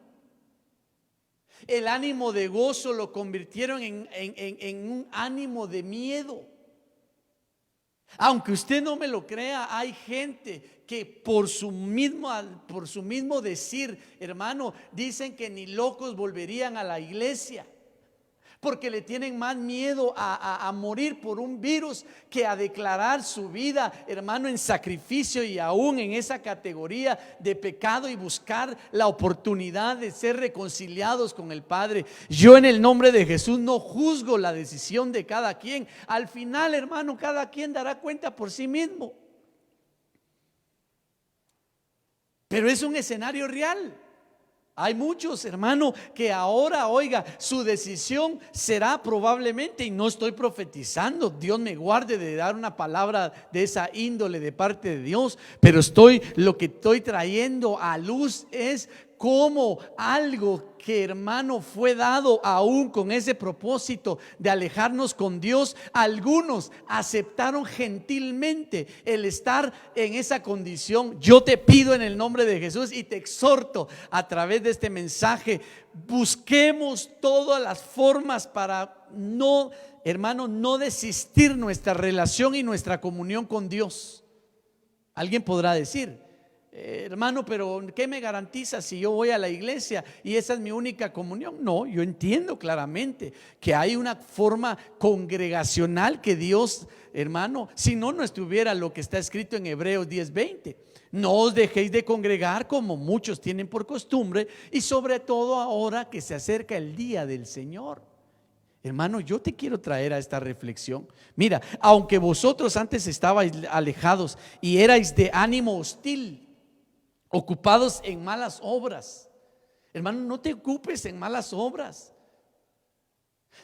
El ánimo de gozo lo convirtieron en un ánimo de miedo. Aunque usted no me lo crea, hay gente que por su mismo decir, hermano, dicen que ni locos volverían a la iglesia, porque le tienen más miedo a morir por un virus que a declarar su vida, hermano, en sacrificio y aún en esa categoría de pecado y buscar la oportunidad de ser reconciliados con el Padre. Yo en el nombre de Jesús no juzgo la decisión de cada quien. Al final, hermano, cada quien dará cuenta por sí mismo. Pero es un escenario real. Hay muchos, hermano, que ahora, oiga, su decisión será probablemente, y no estoy profetizando, Dios me guarde de dar una palabra de esa índole de parte de Dios, pero lo que estoy trayendo a luz es como algo que, hermano, fue dado aún con ese propósito de alejarnos con Dios. Algunos aceptaron gentilmente el estar en esa condición. Yo te pido en el nombre de Jesús y te exhorto a través de este mensaje, busquemos todas las formas para no, hermano, no desistir nuestra relación y nuestra comunión con Dios. Alguien podrá decir, hermano, pero ¿qué me garantiza si yo voy a la iglesia y esa es mi única comunión? No, yo entiendo claramente que hay una forma congregacional que Dios, hermano, si no, no estuviera lo que está escrito en Hebreos 10:20. No os dejéis de congregar como muchos tienen por costumbre, y sobre todo ahora que se acerca el día del Señor. Hermano, yo te quiero traer a esta reflexión. Mira, aunque vosotros antes estabais alejados y erais de ánimo hostil, ocupados en malas obras. Hermano, no te ocupes en malas obras.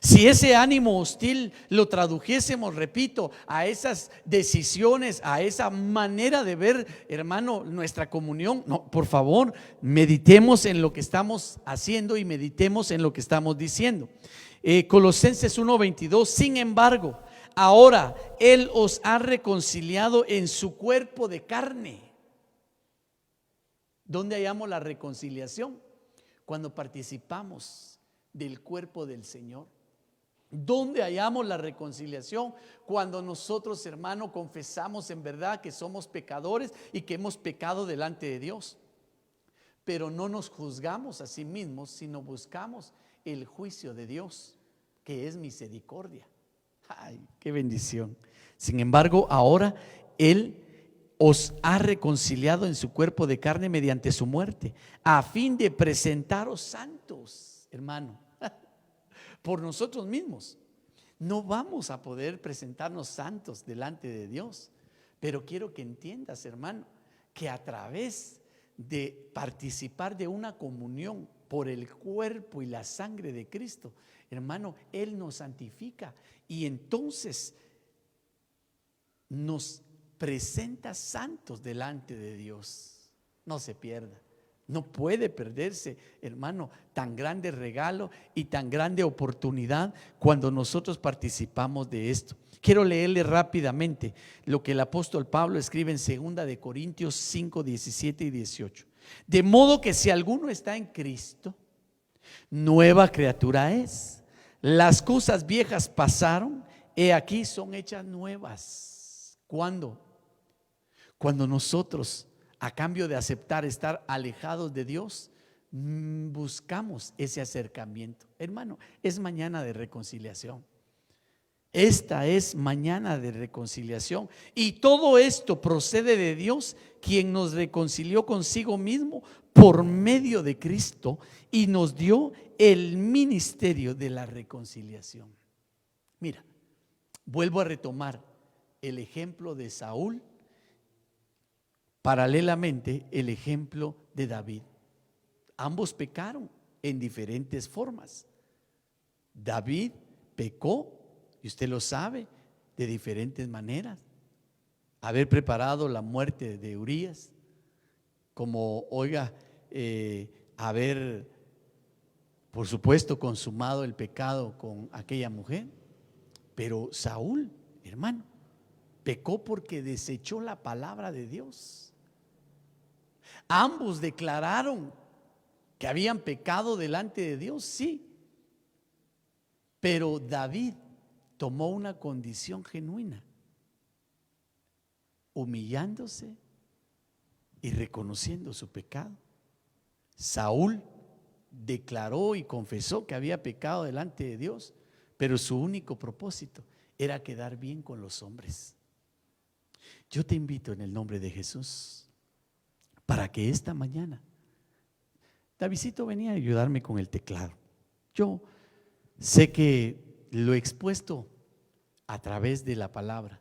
Si ese ánimo hostil lo tradujésemos, repito, a esas decisiones, a esa manera de ver, hermano, nuestra comunión, no, por favor, meditemos en lo que estamos haciendo y meditemos en lo que estamos diciendo. Colosenses 1:22, sin embargo, ahora Él os ha reconciliado en su cuerpo de carne. ¿Dónde hallamos la reconciliación? Cuando participamos del cuerpo del Señor. ¿Dónde hallamos la reconciliación? Cuando nosotros, hermano, confesamos en verdad que somos pecadores y que hemos pecado delante de Dios. Pero no nos juzgamos a sí mismos, sino buscamos el juicio de Dios, que es misericordia. ¡Ay, qué bendición! Sin embargo, ahora Él os ha reconciliado en su cuerpo de carne mediante su muerte, a fin de presentaros santos, hermano, por nosotros mismos. No vamos a poder presentarnos santos delante de Dios, pero quiero que entiendas, hermano, que a través de participar de una comunión por el cuerpo y la sangre de Cristo, hermano, Él nos santifica y entonces nos presenta santos delante de Dios. No se pierda, no puede perderse, hermano, tan grande regalo y tan grande oportunidad cuando nosotros participamos de esto. Quiero leerle rápidamente lo que el apóstol Pablo escribe en 2 de Corintios 5, 17 y 18. De modo que si alguno está en Cristo, nueva criatura es. Las cosas viejas pasaron, he aquí son hechas nuevas. ¿Cuándo? Cuando nosotros, a cambio de aceptar estar alejados de Dios, buscamos ese acercamiento. Hermano, es mañana de reconciliación. Esta es mañana de reconciliación y todo esto procede de Dios, quien nos reconcilió consigo mismo por medio de Cristo y nos dio el ministerio de la reconciliación. Mira, vuelvo a retomar el ejemplo de Saúl, paralelamente el ejemplo de David. Ambos pecaron en diferentes formas. David pecó, y usted lo sabe, de diferentes maneras. Haber preparado la muerte de Urías, como, haber, por supuesto, consumado el pecado con aquella mujer. Pero Saúl, hermano, pecó porque desechó la palabra de Dios. Ambos declararon que habían pecado delante de Dios, sí. Pero David tomó una condición genuina, humillándose y reconociendo su pecado. Saúl declaró y confesó que había pecado delante de Dios, pero su único propósito era quedar bien con los hombres. Yo te invito en el nombre de Jesús para que esta mañana, Davidcito venía a ayudarme con el teclado. Yo sé que lo he expuesto a través de la palabra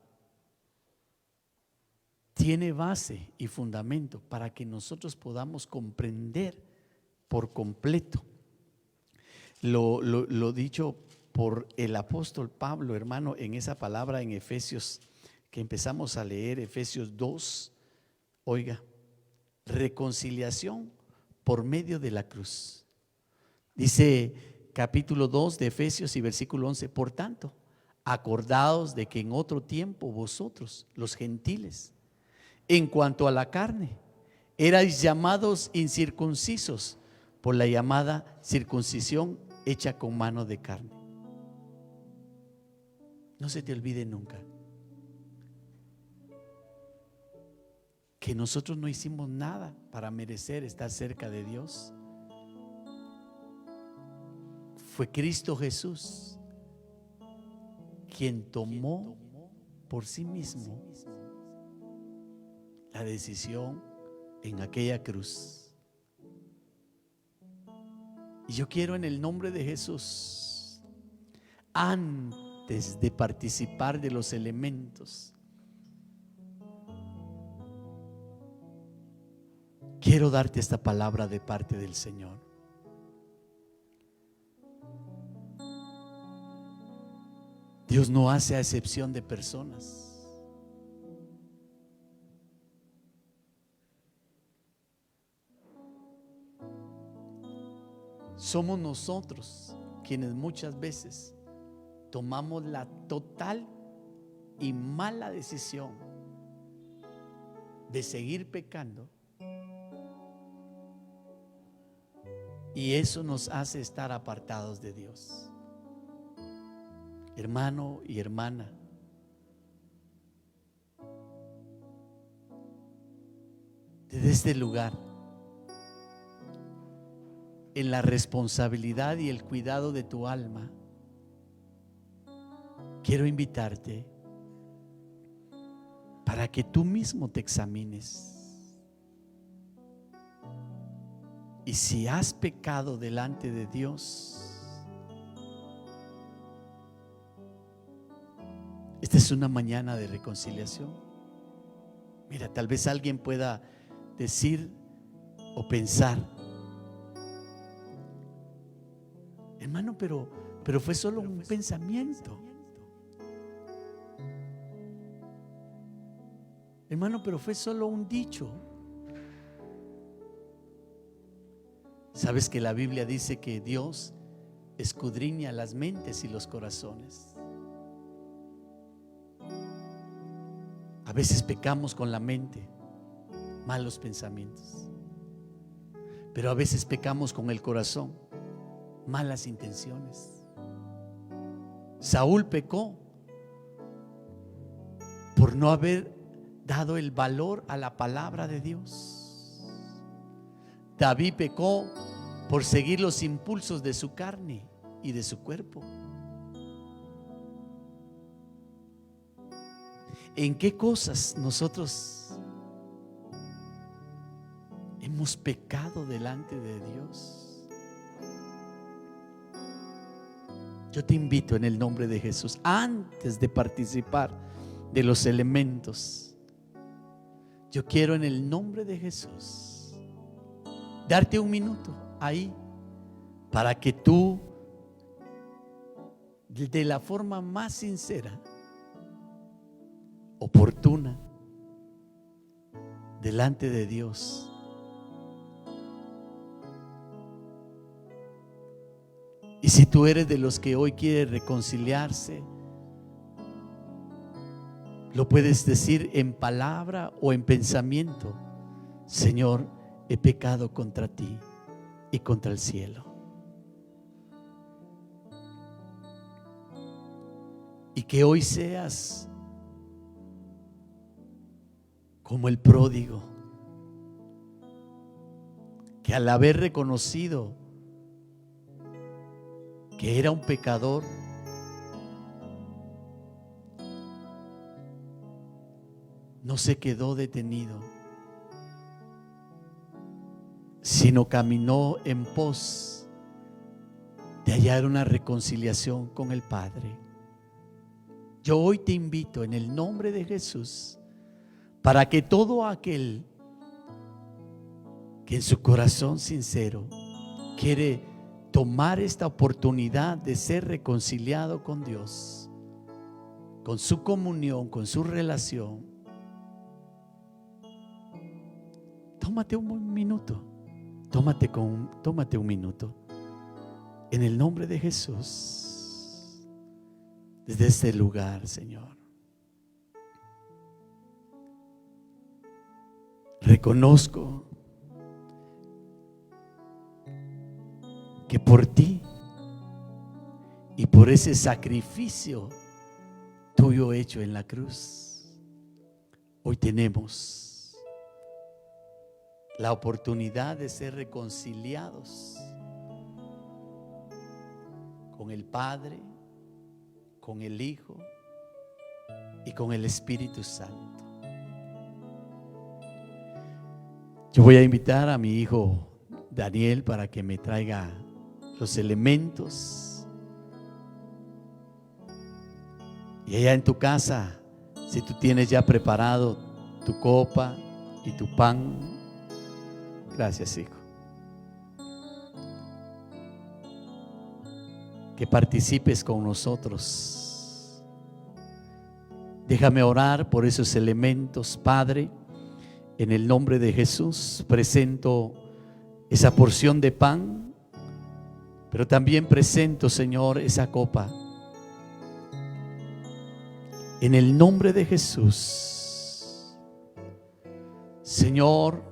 tiene base y fundamento para que nosotros podamos comprender por completo lo dicho por el apóstol Pablo, hermano, en esa palabra en Efesios, que empezamos a leer, Efesios 2, oiga, reconciliación por medio de la cruz. Dice capítulo 2 de Efesios y versículo 11, por tanto, acordaos de que en otro tiempo vosotros, los gentiles, en cuanto a la carne, erais llamados incircuncisos por la llamada circuncisión hecha con mano de carne. No se te olvide nunca que nosotros no hicimos nada para merecer estar cerca de Dios. Fue Cristo Jesús quien tomó por sí mismo la decisión en aquella cruz. Y yo quiero, en el nombre de Jesús, antes de participar de los elementos, quiero darte esta palabra de parte del Señor. Dios no hace acepción de personas. Somos nosotros quienes muchas veces tomamos la total y mala decisión de seguir pecando, y eso nos hace estar apartados de Dios. Hermano y hermana, desde este lugar, en la responsabilidad y el cuidado de tu alma, quiero invitarte para que tú mismo te examines. Y si has pecado delante de Dios, esta es una mañana de reconciliación. Mira, tal vez alguien pueda decir o pensar: hermano, pero fue solo un pensamiento. Hermano, pero fue solo un dicho. ¿Sabes que la Biblia dice que Dios escudriña las mentes y los corazones? A veces pecamos con la mente, malos pensamientos, pero a veces pecamos con el corazón, malas intenciones. Saúl pecó por no haber dado el valor a la palabra de Dios. David pecó por seguir los impulsos de su carne y de su cuerpo. ¿En qué cosas nosotros hemos pecado delante de Dios? Yo te invito en el nombre de Jesús, antes de participar de los elementos, yo quiero en el nombre de Jesús darte un minuto ahí para que tú, de la forma más sincera, oportuna, delante de Dios, y si tú eres de los que hoy quiere reconciliarse, lo puedes decir en palabra o en pensamiento: Señor, he pecado contra ti y contra el cielo. Y que hoy seas como el pródigo, que al haber reconocido que era un pecador, no se quedó detenido, sino caminó en pos de hallar una reconciliación con el Padre. Yo hoy te invito en el nombre de Jesús para que todo aquel que en su corazón sincero quiere tomar esta oportunidad de ser reconciliado con Dios, con su comunión, con su relación, tómate un minuto. Tómate un minuto en el nombre de Jesús, desde este lugar, Señor. Reconozco que por ti y por ese sacrificio tuyo hecho en la cruz, hoy tenemos la oportunidad de ser reconciliados con el Padre, con el Hijo y con el Espíritu Santo. Yo voy a invitar a mi hijo Daniel para que me traiga los elementos. Y allá en tu casa, si tú tienes ya preparado tu copa y tu pan. Gracias, hijo. Que participes con nosotros. Déjame orar por esos elementos, Padre. En el nombre de Jesús presento esa porción de pan, pero también presento, Señor, esa copa. En el nombre de Jesús, Señor,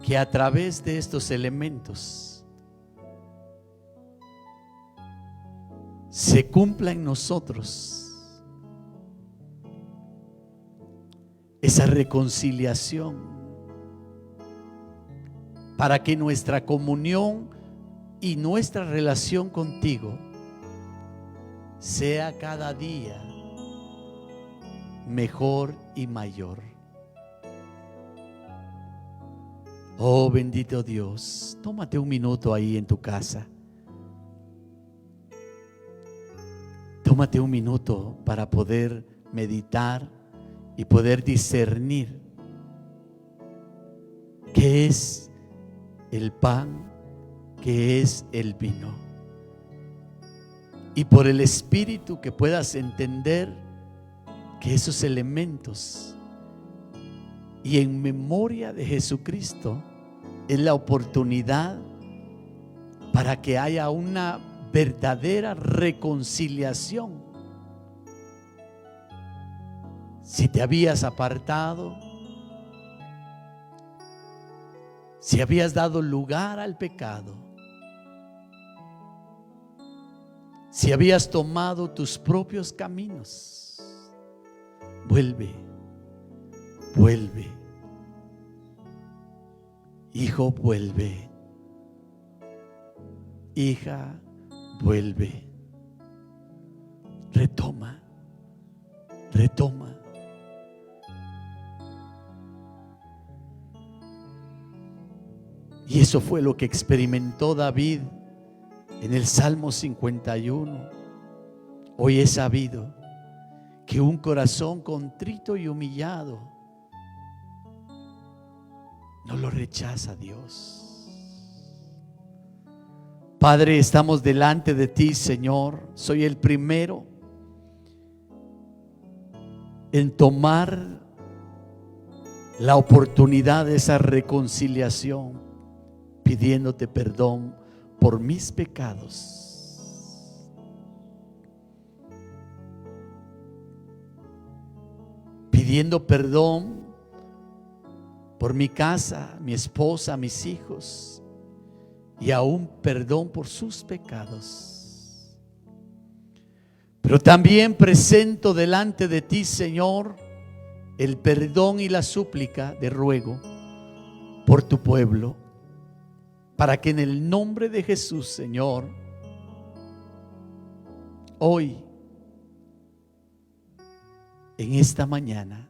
que a través de estos elementos se cumpla en nosotros esa reconciliación, para que nuestra comunión y nuestra relación contigo sea cada día mejor y mayor. Oh bendito Dios, tómate un minuto ahí en tu casa. Tómate un minuto para poder meditar y poder discernir qué es el pan, qué es el vino. Y por el Espíritu que puedas entender que esos elementos, y en memoria de Jesucristo, es la oportunidad para que haya una verdadera reconciliación. Si te habías apartado, si habías dado lugar al pecado, si habías tomado tus propios caminos, vuelve. Hijo, vuelve. Hija, vuelve. Retoma. Y eso fue lo que experimentó David en el Salmo 51. Hoy he sabido que un corazón contrito y humillado no lo rechaza Dios. Padre, estamos delante de ti, Señor. Soy el primero en tomar la oportunidad de esa reconciliación, pidiéndote perdón por mis pecados. Pidiendo perdón por mi casa, mi esposa, mis hijos, y aún perdón por sus pecados. Pero también presento delante de ti, Señor, el perdón y la súplica de ruego por tu pueblo, para que en el nombre de Jesús, Señor, hoy, en esta mañana,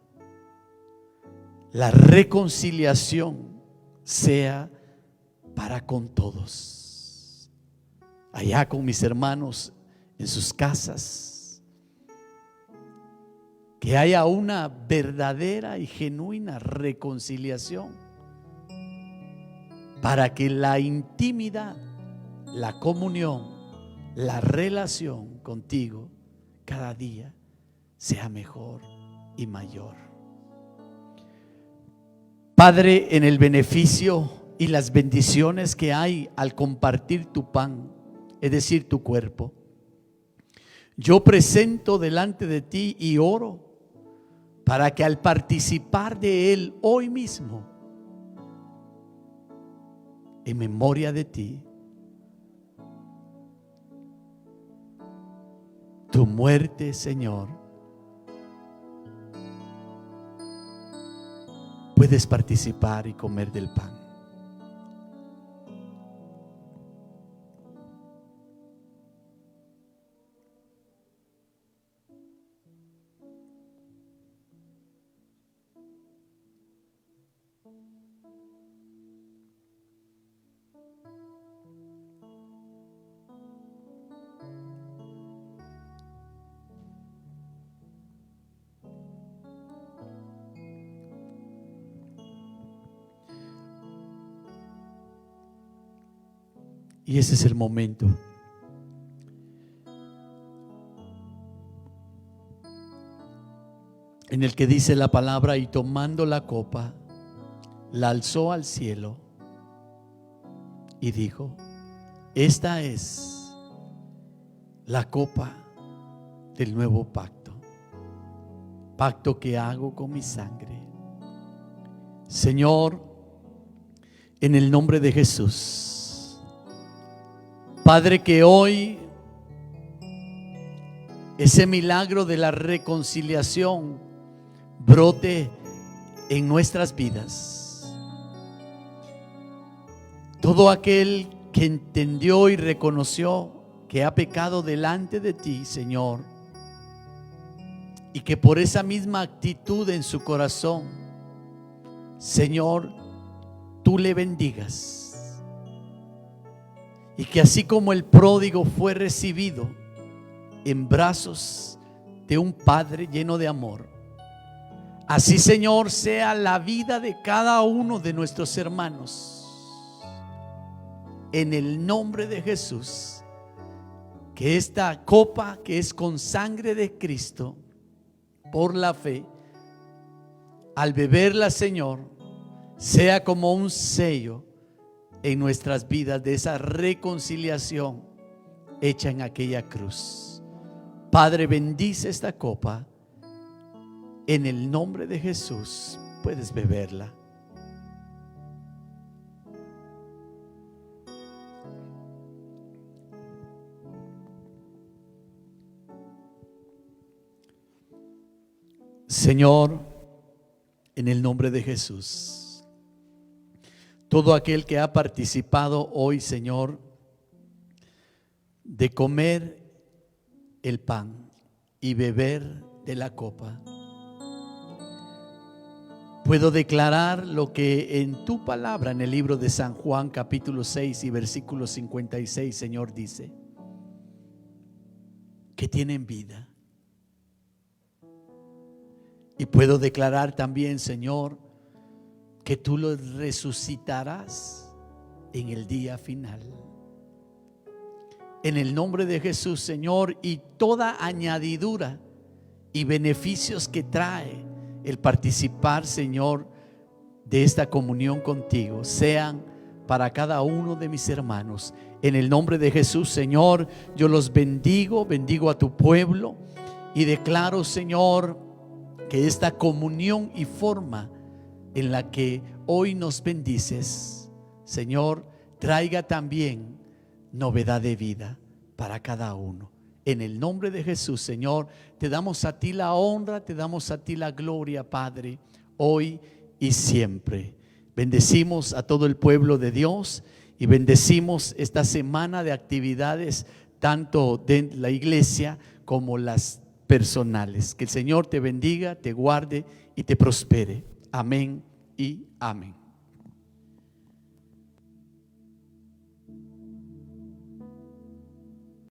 la reconciliación sea para con todos. Allá con mis hermanos en sus casas, que haya una verdadera y genuina reconciliación, para que la intimidad, la comunión, la relación contigo cada día sea mejor y mayor. Padre, en el beneficio y las bendiciones que hay al compartir tu pan, es decir, tu cuerpo, yo presento delante de ti y oro para que al participar de él hoy mismo, en memoria de ti, tu muerte, Señor, puedes participar y comer del pan. Y ese es el momento en el que dice la palabra: y tomando la copa, la alzó al cielo y dijo: esta es la copa del nuevo pacto, pacto que hago con mi sangre. Señor, en el nombre de Jesús, Padre, que hoy ese milagro de la reconciliación brote en nuestras vidas. Todo aquel que entendió y reconoció que ha pecado delante de ti, Señor, y que por esa misma actitud en su corazón, Señor, tú le bendigas, y que así como el pródigo fue recibido en brazos de un Padre lleno de amor, así, Señor, sea la vida de cada uno de nuestros hermanos. En el nombre de Jesús, que esta copa que es con sangre de Cristo, por la fe, al beberla, Señor, sea como un sello en nuestras vidas de esa reconciliación hecha en aquella cruz. Padre, bendice esta copa. En el nombre de Jesús puedes beberla. Señor, en el nombre de Jesús, todo aquel que ha participado hoy, Señor, de comer el pan y beber de la copa, puedo declarar lo que en tu palabra, en el libro de San Juan capítulo 6 y versículo 56, Señor, dice que tienen vida. Y puedo declarar también, Señor, que tú los resucitarás en el día final. En el nombre de Jesús, Señor, y toda añadidura y beneficios que trae el participar, Señor, de esta comunión contigo, sean para cada uno de mis hermanos. En el nombre de Jesús, Señor, yo los bendigo, bendigo a tu pueblo y declaro, Señor, que esta comunión y forma en la que hoy nos bendices, Señor, traiga también novedad de vida para cada uno. En el nombre de Jesús, Señor, te damos a ti la honra, te damos a ti la gloria, Padre, hoy y siempre. Bendecimos a todo el pueblo de Dios y bendecimos esta semana de actividades, tanto de la iglesia como las personales. Que el Señor te bendiga, te guarde y te prospere. Amén y amén.